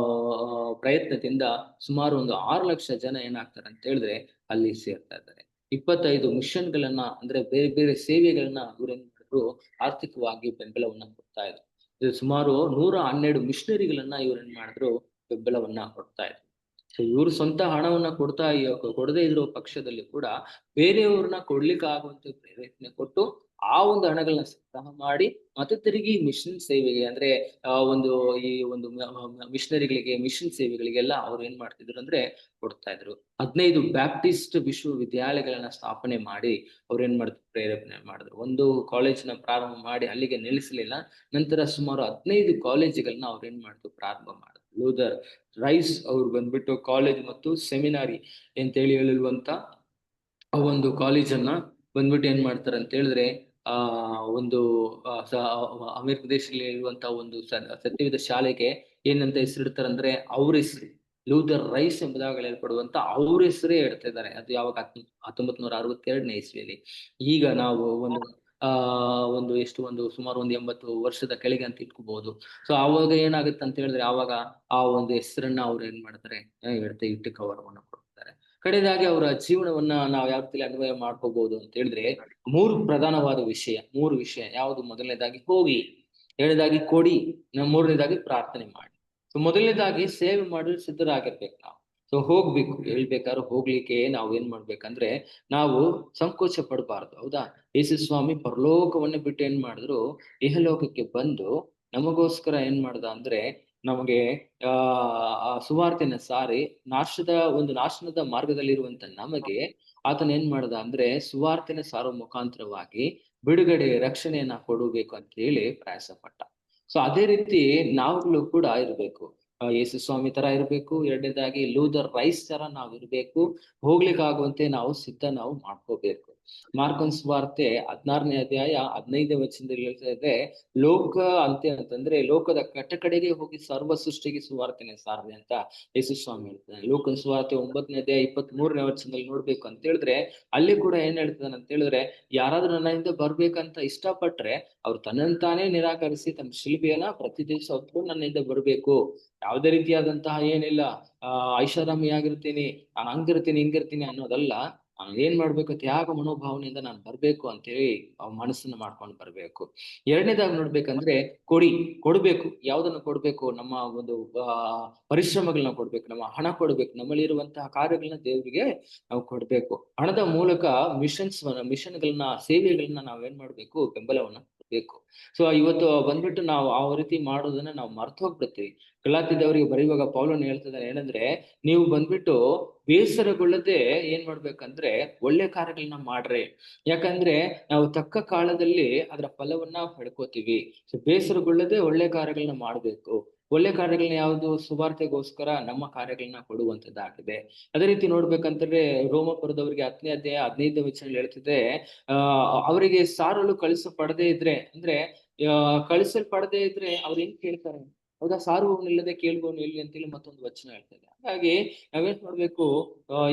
ಪ್ರಯತ್ನದಿಂದ ಸುಮಾರು ಒಂದು 6 ಲಕ್ಷ ಜನ ಏನಾಗ್ತಾರೆ ಅಂತ ಹೇಳಿದ್ರೆ ಅಲ್ಲಿ ಸೇರ್ತಾ ಇದ್ದಾರೆ. 25 ಮಿಷನ್ಗಳನ್ನ ಅಂದ್ರೆ ಬೇರೆ ಬೇರೆ ಸೇವೆಗಳನ್ನ ಇವ್ರು ಏನ್ ಮಾಡಿದ್ರು, ಆರ್ಥಿಕವಾಗಿ ಬೆಂಬಲವನ್ನ ಕೊಡ್ತಾ ಇದ್ರು. ಇದು ಸುಮಾರು 112 ಮಿಷನರಿಗಳನ್ನ ಇವ್ರು ಏನ್ ಮಾಡಿದ್ರು, ಬೆಂಬಲವನ್ನ ಕೊಡ್ತಾ ಇದ್ರು. ಸೊ ಇವ್ರು ಸ್ವಂತ ಹಣವನ್ನ ಕೊಡದೇ ಇರೋ ಪಕ್ಷದಲ್ಲಿ ಕೂಡ ಬೇರೆಯವ್ರನ್ನ ಕೊಡ್ಲಿಕ್ಕೆ ಆಗುವಂತ ಪ್ರಯತ್ನ ಕೊಟ್ಟು ಆ ಒಂದು ಹಣಗಳನ್ನ ಸಂಗ್ರಹ ಮಾಡಿ ಮತ್ತೆ ತಿರುಗಿ ಮಿಷನ್ ಸೇವೆಗೆ ಅಂದ್ರೆ ಒಂದು ಈ ಒಂದು ಮಿಷನರಿಗಳಿಗೆ, ಮಿಷನ್ ಸೇವೆಗಳಿಗೆಲ್ಲ ಅವ್ರು ಏನ್ ಮಾಡ್ತಿದ್ರು ಅಂದ್ರೆ ಕೊಡ್ತಾ ಇದ್ರು. 15 ಬ್ಯಾಪ್ಟಿಸ್ಟ್ ವಿಶ್ವವಿದ್ಯಾಲಯಗಳನ್ನ ಸ್ಥಾಪನೆ ಮಾಡಿ ಅವ್ರು ಏನ್ ಮಾಡಿದ್ರು, ಪ್ರೇರೇಪಣೆ ಮಾಡಿದ್ರು. ಒಂದು ಕಾಲೇಜ್ನ ಪ್ರಾರಂಭ ಮಾಡಿ ಅಲ್ಲಿಗೆ ನಿಲ್ಲಿಸಲಿಲ್ಲ. ನಂತರ ಸುಮಾರು 15 ಕಾಲೇಜುಗಳನ್ನ ಅವ್ರು ಏನ್ ಮಾಡಿದ್ರು, ಪ್ರಾರಂಭ ಮಾಡಿದ್ರು. ಲೂಥರ್ ರೈಸ್ ಅವ್ರು ಬಂದ್ಬಿಟ್ಟು ಕಾಲೇಜ್ ಮತ್ತು ಸೆಮಿನಾರಿ ಅಂತ ಹೇಳಿರುವಂತ ಆ ಒಂದು ಕಾಲೇಜನ್ನ ಬಂದ್ಬಿಟ್ಟು ಏನ್ ಮಾಡ್ತಾರೆ ಅಂತ ಹೇಳಿದ್ರೆ ಒಂದು ಅಮೆರಿಕ ದೇಶದಲ್ಲಿ ಇರುವಂತಹ ಒಂದು ಸತ್ಯವೇದ ಶಾಲೆಗೆ ಏನಂತ ಹೆಸರಿಡ್ತಾರೆ ಅಂದ್ರೆ ಅವ್ರ ಹೆಸರು ಲೂಥರ್ ರೈಸ್ ಎಂಬುದಾಗಿ ಹೇಳ್ಪಡುವಂತ ಅವ್ರ ಹೆಸರೇ ಹೇಳ್ತಾ ಇದ್ದಾರೆ. ಅದು ಯಾವಾಗ 1962ನೇ ಇಸ್ವಿಯಲ್ಲಿ. ಈಗ ನಾವು ಒಂದು ಸುಮಾರು ಒಂದು 80 ವರ್ಷದ ಕೆಳಗೆ ಅಂತ ಇಟ್ಕೋಬಹುದು. ಸೊ ಅವಾಗ ಏನಾಗುತ್ತೆ ಅಂತ ಹೇಳಿದ್ರೆ, ಆವಾಗ ಆ ಒಂದು ಹೆಸರನ್ನ ಅವ್ರು ಏನ್ ಮಾಡ್ತಾರೆ, ಇಟ್ಟು ಗೌರವವನ್ನು ಕೊಡ್ತಾರೆ. ಕಡೆಯದಾಗಿ ಅವರ ಜೀವನವನ್ನ ನಾವು ಯಾವ ರೀತಿ ಅನ್ವಯ ಮಾಡ್ಕೋಬಹುದು ಅಂತ ಹೇಳಿದ್ರೆ, 3 ಪ್ರಧಾನವಾದ ವಿಷಯ, 3 ವಿಷಯ. ಯಾವುದು? ಮೊದಲನೇದಾಗಿ ಹೋಗಿ, ಎರಡನೇದಾಗಿ ಕೊಡಿ, ಮೂರನೇದಾಗಿ ಪ್ರಾರ್ಥನೆ ಮಾಡಿ. ಸೊ ಮೊದಲನೇದಾಗಿ ಸೇವೆ ಮಾಡಲು ಸಿದ್ಧರಾಗಿರ್ಬೇಕು ನಾವು. ಸೊ ಹೋಗ್ಬೇಕು, ಹೇಳ್ಬೇಕಾದ್ರೆ ಹೋಗ್ಲಿಕ್ಕೆ ನಾವು ಏನ್ ಮಾಡ್ಬೇಕಂದ್ರೆ, ನಾವು ಸಂಕೋಚ ಪಡಬಾರ್ದು. ಹೌದಾ? ಯೇಸು ಸ್ವಾಮಿ ಪರಲೋಕವನ್ನ ಬಿಟ್ಟು ಏನ್ ಮಾಡಿದ್ರು, ಇಹಲೋಕಕ್ಕೆ ಬಂದು ನಮಗೋಸ್ಕರ ಏನ್ ಮಾಡ್ದ ಅಂದ್ರೆ, ನಮಗೆ ಸುವಾರ್ತೆನ ಸಾರಿ ನಾಶನದ ಮಾರ್ಗದಲ್ಲಿರುವಂತ ನಮಗೆ ಆತನ ಏನ್ ಮಾಡ್ದ ಅಂದ್ರೆ, ಸುವಾರ್ತೆನ ಸಾರೋ ಮುಖಾಂತರವಾಗಿ ಬಿಡುಗಡೆ, ರಕ್ಷಣೆಯನ್ನ ಕೊಡಬೇಕು ಅಂತ ಹೇಳಿ ಪ್ರಯಾಸ ಪಟ್ಟ. ಸೊ ಅದೇ ರೀತಿ ನಾವುಗಳು ಕೂಡ ಇರ್ಬೇಕು. ಯೇಸು ಸ್ವಾಮಿ ತರ ಇರ್ಬೇಕು. ಎರಡನೇದಾಗಿ ಲೂಥರ್ ರೈಸ್ ತರ ನಾವ್ ಇರ್ಬೇಕು. ಹೋಗ್ಲಿಕ್ಕಾಗುವಂತೆ ನಾವು ಮಾಡ್ಕೋಬೇಕು. ಮಾರ್ಕನ್ ಸುವಾರ್ತೆ 16ನೇ ಅಧ್ಯಾಯ 15ನೇ ವಚನದಲ್ಲಿ ಹೇಳ್ತಾ ಇದೆ, ಲೋಕ ಅಂತಂದ್ರೆ ಲೋಕದ ಕಡೆಗೆ ಹೋಗಿ ಸರ್ವ ಸೃಷ್ಟಿಗೆ ಸುವಾರ್ತೆನೆ ಸಾರದೆ ಅಂತ ಯೇಸು ಸ್ವಾಮಿ ಹೇಳ್ತಾನೆ. ಲೋಕನ್ ಸುವಾರ್ತೆ 9ನೇ ಅಧ್ಯಾಯ 23ನೇ ವಚನದಲ್ಲಿ ನೋಡ್ಬೇಕು ಅಂತ ಹೇಳಿದ್ರೆ, ಅಲ್ಲಿ ಕೂಡ ಏನ್ ಹೇಳ್ತಾನೆ ಅಂತ ಹೇಳಿದ್ರೆ, ಯಾರಾದ್ರೂ ನನ್ನಿಂದ ಬರ್ಬೇಕಂತ ಇಷ್ಟಪಟ್ರೆ ಅವ್ರು ತನ್ನಂತಾನೇ ನಿರಾಕರಿಸಿ ತಮ್ಮ ಶಿಲ್ಬೆಯನ್ನ ಪ್ರತಿ ದಿವಸ ಹೊತ್ತು ನನ್ನಿಂದ ಬರ್ಬೇಕು. ಯಾವುದೇ ರೀತಿಯಾದಂತಹ ಏನಿಲ್ಲ ಐಷಾರಾಮಿ ಆಗಿರ್ತೀನಿ, ನಾನು ಹಂಗಿರ್ತೀನಿ ಹಿಂಗಿರ್ತೀನಿ ಅನ್ನೋದಲ್ಲ. ಏನ್ ಮಾಡ್ಬೇಕು, ತ್ಯಾಗ ಮನೋಭಾವನೆಯಿಂದ ನಾನು ಬರ್ಬೇಕು ಅಂತೇಳಿ ಮನಸ್ಸನ್ನ ಮಾಡ್ಕೊಂಡು ಬರ್ಬೇಕು. ಎರಡನೇದಾಗಿ ನೋಡ್ಬೇಕಂದ್ರೆ ಕೊಡ್ಬೇಕು. ಯಾವ್ದನ್ನ ಕೊಡ್ಬೇಕು? ನಮ್ಮ ಒಂದು ಪರಿಶ್ರಮಗಳನ್ನ ಕೊಡ್ಬೇಕು, ನಮ್ಮ ಹಣ ಕೊಡ್ಬೇಕು, ನಮ್ಮಲ್ಲಿ ಇರುವಂತಹ ಕಾರ್ಯಗಳನ್ನ ದೇವರಿಗೆ ನಾವು ಕೊಡ್ಬೇಕು. ಹಣದ ಮೂಲಕ ಮಿಷನ್ಗಳನ್ನ ಸೇವೆಗಳನ್ನ ನಾವೇನ್ ಮಾಡ್ಬೇಕು, ಬೆಂಬಲವನ್ನ ಕೊಡ್ಬೇಕು. ಸೊ ಇವತ್ತು ಬಂದ್ಬಿಟ್ಟು ನಾವು ಆ ರೀತಿ ಮಾಡೋದನ್ನ ನಾವು ಮರ್ತು ಹೋಗ್ಬಿಡ್ತೀವಿ. ಗಲಾತ್ಯದವರಿಗೆ ಬರೆಯುವಾಗ ಪೌಲನು ಹೇಳ್ತಿದ್ದಾನೆ ಏನಂದ್ರೆ, ನೀವು ಬಂದ್ಬಿಟ್ಟು ಬೇಸರಗೊಳ್ಳದೆ ಏನ್ ಮಾಡ್ಬೇಕಂದ್ರೆ ಒಳ್ಳೆ ಕಾರ್ಯಗಳನ್ನ ಮಾಡ್ರಿ. ಯಾಕಂದ್ರೆ ನಾವು ತಕ್ಕ ಕಾಲದಲ್ಲಿ ಅದರ ಫಲವನ್ನ ಪಡ್ಕೋತೀವಿ. ಸೊ ಬೇಸರಗೊಳ್ಳದೆ ಒಳ್ಳೆ ಕಾರ್ಯಗಳನ್ನ ಮಾಡ್ಬೇಕು. ಒಳ್ಳೆ ಕಾರ್ಯಗಳನ್ನ ಯಾವುದು? ಸುವಾರ್ತೆಗೋಸ್ಕರ ನಮ್ಮ ಕಾರ್ಯಗಳನ್ನ ಕೊಡುವಂತದ್ದಾಗಿದೆ. ಅದೇ ರೀತಿ ನೋಡ್ಬೇಕಂತಂದ್ರೆ ರೋಮಪುರದವರಿಗೆ 10ನೇ ಅಧ್ಯಾಯ 15ನೇ ವಚನ ಹೇಳ್ತಿದೆ, ಅವರಿಗೆ ಸಾರಲು ಕಳಿಸಲ್ಪಡದೇ ಇದ್ರೆ, ಅಂದ್ರೆ ಕಳಿಸಲ್ಪಡದೇ ಇದ್ರೆ ಅವ್ರು ಏನ್ ಕೇಳ್ತಾರೆ? ಹೌದಾ? ಸಾರುವವನಿಲ್ಲದೆ ಕೇಳುವವನು ಎಲ್ಲಿ ಅಂತೇಳಿ ಮತ್ತೊಂದು ವಚನ ಹೇಳ್ತದೆ. ಹಾಗಾಗಿ ನಾವೇನ್ ಮಾಡ್ಬೇಕು,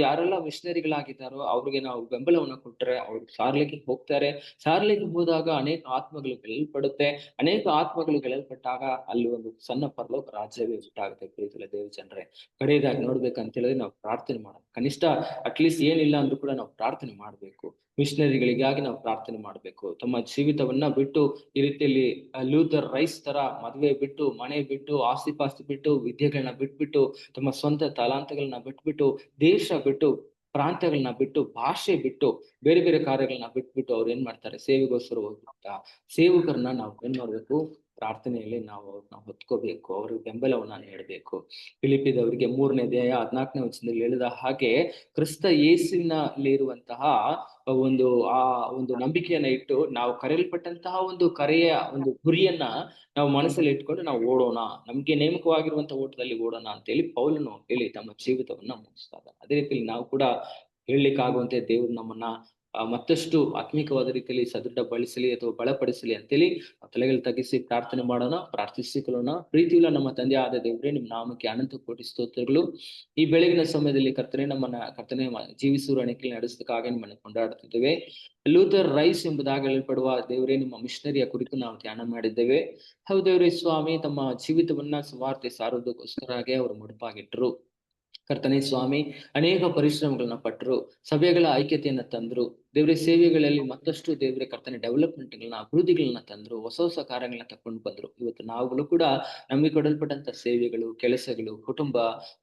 ಯಾರೆಲ್ಲ ಮಿಷನರಿಗಳಾಗಿದ್ದಾರೋ ಅವ್ರಿಗೆ ನಾವು ಬೆಂಬಲವನ್ನ ಕೊಟ್ರೆ ಅವ್ರು ಸಾರ್ಲಿಕ್ಕೆ ಹೋಗ್ತಾರೆ. ಸಾರ್ಲಿಕ್ಕೆ ಹೋದಾಗ ಅನೇಕ ಆತ್ಮಗಳು ಗೆಲ್ಲಲ್ಪಡುತ್ತೆ. ಅನೇಕ ಆತ್ಮಗಳು ಗೆಲ್ಲಲ್ಪಟ್ಟಾಗ ಅಲ್ಲಿ ಒಂದು ಸಣ್ಣ ಪರಲೋಕ ರಾಜ್ಯವೇ ಉಂಟಾಗುತ್ತೆ. ಪ್ರೀತಿಯ ದೇವ ಜನರೇ, ಕಡೆಯದಾಗಿ ನೋಡ್ಬೇಕಂತ ಹೇಳಿದ್ರೆ ನಾವು ಪ್ರಾರ್ಥನೆ ಮಾಡೋಣ. ಕನಿಷ್ಠ ಅಟ್ಲೀಸ್ಟ್ ಏನಿಲ್ಲ ಅಂದ್ರೂ ಕೂಡ ನಾವು ಪ್ರಾರ್ಥನೆ ಮಾಡ್ಬೇಕು. ಮಿಷನರಿಗಳಿಗಾಗಿ ನಾವು ಪ್ರಾರ್ಥನೆ ಮಾಡ್ಬೇಕು. ತಮ್ಮ ಜೀವಿತವನ್ನ ಬಿಟ್ಟು ಈ ರೀತಿಯಲ್ಲಿ ಲೂಥರ್ ರೈಸ್ ತರ ಮದುವೆ ಬಿಟ್ಟು, ಮನೆ ಬಿಟ್ಟು, ಆಸ್ತಿ ಪಾಸ್ತಿ ಬಿಟ್ಟು, ವಿದ್ಯೆಗಳನ್ನ ಬಿಟ್ಬಿಟ್ಟು, ತಮ್ಮ ಸ್ವಂತ ತಲಾಂತಗಳನ್ನ ಬಿಟ್ಬಿಟ್ಟು, ದೇಶ ಬಿಟ್ಟು, ಪ್ರಾಂತ್ಯಗಳನ್ನ ಬಿಟ್ಟು, ಭಾಷೆ ಬಿಟ್ಟು, ಬೇರೆ ಬೇರೆ ಕಾರ್ಯಗಳನ್ನ ಬಿಟ್ಬಿಟ್ಟು ಅವ್ರು ಏನ್ ಮಾಡ್ತಾರೆ? ಸೇವೆಗೋಸ್ಕರ ಹೋಗ್ಬಿಟ್ಟ ಸೇವಕರನ್ನ ನಾವು ಏನ್ ಮಾಡ್ಬೇಕು? ಪ್ರಾರ್ಥನೆಯಲ್ಲಿ ನಾವು ಅವ್ರನ್ನ ಹೊತ್ಕೋಬೇಕು, ಅವ್ರಿಗೆ ಬೆಂಬಲವನ್ನ ನೀಡಬೇಕು. ಫಿಲಿಪ್ಪಿದವರಿಗೆ 3ನೇ ಅಧ್ಯಾಯ 14ನೇ ವಚನದಲ್ಲಿ ಹೇಳಿದ ಹಾಗೆ ಕ್ರಿಸ್ತ ಯೇಸುವಿನಲ್ಲಿ ಇರುವಂತಹ ಒಂದು ನಂಬಿಕೆಯನ್ನ ಇಟ್ಟು ನಾವು ಕರೆಯಲ್ಪಟ್ಟಂತಹ ಒಂದು ಕರೆಯ ಒಂದು ಗುರಿಯನ್ನ ನಾವು ಮನಸ್ಸಲ್ಲಿ ಇಟ್ಕೊಂಡು ನಾವು ಓಡೋಣ, ನಮ್ಗೆ ನೇಮಕವಾಗಿರುವಂತಹ ಓಟದಲ್ಲಿ ಓಡೋಣ ಅಂತೇಳಿ ಪೌಲನು ಹೇಳಿ ತಮ್ಮ ಜೀವಿತವನ್ನ ಮುಗಿಸ್ತಾ ಇದ್ದಾರೆ. ಅದೇ ರೀತಿಯಲ್ಲಿ ನಾವು ಕೂಡ ಹೇಳಲಿಕ್ಕಾಗುವಂತೆ ದೇವರು ನಮ್ಮನ್ನ ಮತ್ತಷ್ಟು ಆತ್ಮಿಕವಾದ ರೀತಿಯಲ್ಲಿ ಸದೃಢಗೊಳಿಸಲಿ ಅಥವಾ ಬಲಪಡಿಸಲಿ ಅಂತೇಳಿ ತಲೆಗಳು ತಗ್ಗಿಸಿ ಪ್ರಾರ್ಥನೆ ಮಾಡೋಣ, ಪ್ರಾರ್ಥಿಸಿಕೊಳ್ಳೋಣ. ಪ್ರೀತಿಯುಳ್ಳ ನಮ್ಮ ತಂದೆ ಆದ ದೇವರೇ, ನಿಮ್ಮ ನಾಮಕ್ಕೆ ಅನಂತ ಕೋಟಿ ಸ್ತೋತ್ರಗಳು. ಈ ಬೆಳಗಿನ ಸಮಯದಲ್ಲಿ ಕರ್ತನೆ ಜೀವಿಸುವ ಅಣೆಕೆಯಲ್ಲಿ ನಡೆಸೋದಕ್ಕಾಗಿ ನಿಮ್ಮನ್ನು ಕೊಂಡಾಡುತ್ತಿದ್ದೇವೆ. ಲೂಥರ್ ರೈಸ್ ಎಂಬುದಾಗಿ ಹೇಳಲ್ಪಡುವ ದೇವರೇ, ನಿಮ್ಮ ಮಿಷನರಿಯ ಕುರಿತು ನಾವು ಧ್ಯಾನ ಮಾಡಿದ್ದೇವೆ. ಹೌದೇವ್ರೇ ಸ್ವಾಮಿ, ತಮ್ಮ ಜೀವಿತವನ್ನ ಸುವಾರ್ತೆ ಸಾರೋದಕ್ಕೋಸ್ಕರಾಗಿ ಅವರು ಮುಡುಪಾಗಿಟ್ರು. ಕರ್ತನೇ ಸ್ವಾಮಿ, ಅನೇಕ ಪರಿಶ್ರಮಗಳನ್ನ ಪಟ್ಟರು, ಸಭೆಗಳ ಐಕ್ಯತೆಯನ್ನ ತಂದ್ರು, ದೇವರ ಸೇವೆಗಳಲ್ಲಿ ಮತ್ತಷ್ಟು ದೇವರ ಕರ್ತನೆ ಡೆವಲಪ್ಮೆಂಟ್ಗಳನ್ನ, ಅಭಿವೃದ್ಧಿಗಳನ್ನ ತಂದ್ರು, ಹೊಸ ಹೊಸ ಕಾರ್ಯಗಳನ್ನ ತಕೊಂಡು ಬಂದ್ರು. ಇವತ್ತು ನಾವುಗಳು ಕೂಡ ನಮಗೆ ಕೊಡಲ್ಪಟ್ಟಂತ ಸೇವೆಗಳು, ಕೆಲಸಗಳು, ಕುಟುಂಬ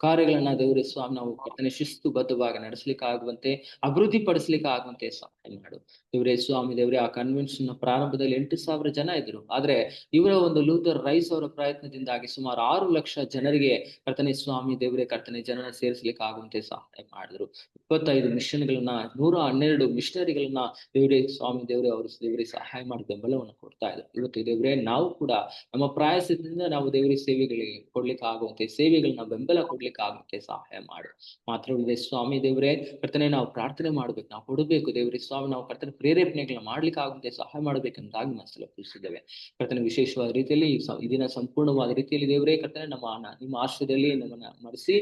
ಕಾರ್ಯಗಳನ್ನ ದೇವರ ಸ್ವಾಮಿ ನಾವು ಕರ್ತನೆ ಶಿಸ್ತುಬದ್ಧವಾಗಿ ನಡೆಸಲಿಕ್ಕೆ ಆಗುವಂತೆ, ಅಭಿವೃದ್ಧಿ ಪಡಿಸ್ಲಿಕ್ಕೆ ಆಗುವಂತೆ ಸಹಾಯ ಮಾಡು ದೇವರೇ ಸ್ವಾಮಿ. ದೇವರೇ, ಆ ಕನ್ವೆನ್ಷನ್ ಪ್ರಾರಂಭದಲ್ಲಿ 8,000 ಜನ ಇದ್ರು. ಆದ್ರೆ ಇವರ ಒಂದು ಲೂಥರ್ ರೈಸ್ ಅವರ ಪ್ರಯತ್ನದಿಂದಾಗಿ ಸುಮಾರು 6 ಲಕ್ಷ ಜನರಿಗೆ ಕರ್ತನೆ ಸ್ವಾಮಿ ದೇವರೇ ಕರ್ತನೆ ಜನನ ಸೇರಿಸಲಿಕ್ಕೆ ಆಗುವಂತೆ ಸಹಾಯ ಮಾಡಿದ್ರು. 25 ಮಿಷನ್ಗಳನ್ನ, 112 ಮಿಷನರಿಗಳನ್ನ ದೇವರೇ ಸ್ವಾಮಿ ದೇವರೇ ಅವರು ದೇವರೇ ಸಹಾಯ ಮಾಡಿ ಬೆಂಬಲವನ್ನು ಕೊಡ್ತಾ ಇದ್ರು. ಇವತ್ತು ದೇವರೇ, ನಾವು ಕೂಡ ನಮ್ಮ ಪ್ರಾಯಸದಿಂದ ನಾವು ದೇವರ ಸೇವೆಗಳಿಗೆ ಕೊಡ್ಲಿಕ್ಕೆ ಆಗುವಂತೆ, ಸೇವೆಗಳನ್ನ ಬೆಂಬಲ ಕೊಡ್ಲಿಕ್ಕೆ ಆಗುವಂತೆ ಸಹಾಯ ಮಾಡು. ಮಾತ್ರವಲ್ಲದೆ ಸ್ವಾಮಿ ದೇವರೇ ಕರ್ತನೆ, ನಾವು ಪ್ರಾರ್ಥನೆ ಮಾಡ್ಬೇಕು, ನಾವು ಕೊಡಬೇಕು ದೇವರೇ ಸ್ವಾಮಿ, ನಾವು ಕರ್ತನೆ ಪ್ರೇರೇಪಣೆಗಳನ್ನ ಮಾಡ್ಲಿಕ್ಕೆ ಆಗುವಂತೆ ಸಹಾಯ ಮಾಡ್ಬೇಕೆಂದಾಗಿ ಮನಸ್ಸಲ್ಲಿ ತಿಳಿಸಿದ್ದೇವೆ. ಕರ್ತನೆ ವಿಶೇಷವಾದ ರೀತಿಯಲ್ಲಿ ಈ ದಿನ ಸಂಪೂರ್ಣವಾದ ರೀತಿಯಲ್ಲಿ ದೇವರೇ ಕರ್ತನೆ ನಿಮ್ಮ ಆಶ್ರಯದಲ್ಲಿ ನಮ್ಮನ್ನ ಮಾಡಿಸಿ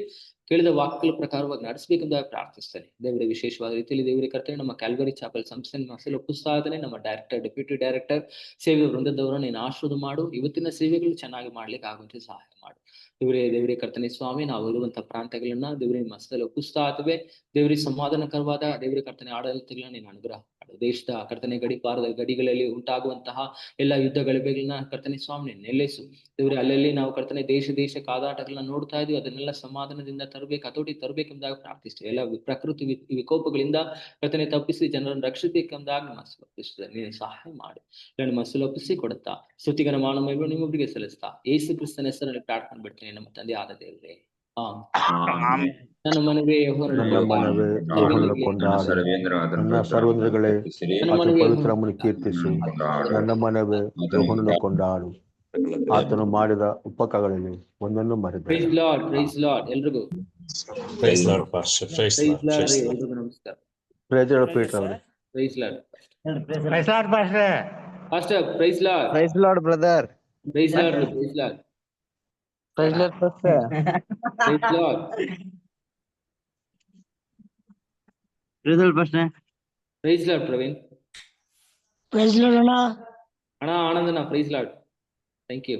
ಕೇಳಿದ ವಾಕ್ಯಗಳ ಪ್ರಕಾರವಾಗಿ ನಡೆಸಬೇಕೆಂದಾಗಿ ಪ್ರಾರ್ಥಿಸ್ತೇನೆ. ದೇವರೇ, ವಿಶೇಷವಾದ ರೀತಿಯಲ್ಲಿ ದೇವರೇ ಕರ್ತನೆ ನಮ್ಮ ಕ್ಯಾಲ್ವರಿ ಚಾಪಲ್ ಸಂಸ್ಥೆ ಮನಸ್ಸಲ್ಲಿ ಒಪ್ಪಿಸ್ತಾ ಇದ್ದೇನೆ. ನಮ್ಮ ಡೈರೆಕ್ಟರ್, ಡೆಪ್ಯೂಟಿ ಡೈರೆಕ್ಟರ್, ಸೇವೆ ವೃಂದದವರನ್ನ ನೀನು ಆಶೀರ್ವಾದ ಮಾಡು. ಇವತ್ತಿನ ಸೇವೆಗಳು ಚೆನ್ನಾಗಿ ಮಾಡ್ಲಿಕ್ಕೆ ಆಗುವಂತೆ ಸಹಾಯ ಮಾಡು. ದೇವರೇ ಕರ್ತನೆ ಸ್ವಾಮಿ, ನಾವು ಇರುವಂತಹ ಪ್ರಾಂತ್ಯಗಳನ್ನ ದೇವರೇ ಮನಸ್ಸಲ್ಲಿ ಒಪ್ಪಿಸ್ತಾ ಇದ್ದೇವೆ. ದೇವರೇ, ಸಮಾಧಾನಕರವಾದ ದೇವರೇ ಕರ್ತನೆ ಆಡಳಿತಗಳನ್ನ ನೀನು ಅನುಗ್ರಹ ಮಾಡು. ದೇಶದ ಕರ್ತನೆ ಗಡಿಪಾರದ ಗಡಿಗಳಲ್ಲಿ ಉಂಟಾಗುವಂತಹ ಎಲ್ಲ ಯುದ್ಧ ಗಲಭೆಗಳನ್ನ ಕರ್ತನೆ ಸ್ವಾಮಿ ನೆಲೆಸು. ದೇವರೇ, ಅಲ್ಲಲ್ಲಿ ನಾವು ಕರ್ತನೆ ದೇಶ ಕಾದಾಟಗಳನ್ನ ನೋಡ್ತಾ ಇದೀವಿ, ಅದನ್ನೆಲ್ಲ ಸಮಾಧಾನದಿಂದ ತರಬೇಕು, ಹತೋಟಿ ತರಬೇಕೆಂದಾಗ ಪ್ರಾರ್ಥಿಸ್ತೇವೆ. ಎಲ್ಲ ಪ್ರಕೃತಿ ವಿಕೋಪಗಳಿಂದ ಕರ್ತನೆ ತಪ್ಪಿಸಿ ಜನರನ್ನು ರಕ್ಷಿಸಬೇಕೆಂದಾಗ ಮನಸ್ಸು ಒಪ್ಪಿಸ್ತದೆ. ನೀನು ಸಹಾಯ ಮಾಡಿ ನನ್ನ ಮನಸ್ಸಲ್ಲಿ ಒಪ್ಪಿಸಿ ಕೊಡುತ್ತಾ ಸ್ತುತಿಗನ ಮಾನವಗಳು ನಿಮ್ಮೊಬ್ಬರಿಗೆ ಸಲ್ಲಿಸ್ತಾ ಯೇಸು ಕ್ರಿಸ್ತನ ಹೆಸರಲ್ಲಿ ಪ್ರಾರ್ಥನೆ ಬಿಡ್ತೇನೆ ನಮ್ಮ ತಂದೆ ಆದ ದೇವರೇ, ನನ್ನ ಮನವೇ ನನ್ನ ಸರ್ವೇಂದ್ರಗಳೇ ಪವಿತ್ರಮನ್ನು ಕೀರ್ತಿಸಿ, ನನ್ನ ಮನವೇ ಯೆಹೋವನನ್ನು ಕೊಂಡಾಡು. ಆತನು ಮಾಡಿದ ಉಪಕಾರಗಳಲ್ಲಿ ಒಂದನ್ನು ಮರೆತು. ಪ್ರೈಸ್ ಲಾರ್ಡ್, ಪ್ರೈಸ್ ಲಾರ್ಡ್ ಎಲ್ರಿಗೂ. Praise Lord pastor, praise Lord ಎಲ್ರಿಗೂ ನಮಸ್ಕಾರ. ಪ್ರೈಸ್ ಲಾರ್ಡ್ ಪೀಟರ್ ಅವರೇ. Praise Lord praise Lord pastor. Pastor praise Lord. Praise Lord brother. Praise Lord, praise Lord. Praise Lord pastor. Praise Lord. Praise Lord pastor. Praise Lord Praveen. Praise Lord ಅಣ್ಣ. ಆನಂದನ praise Lord. Thank you.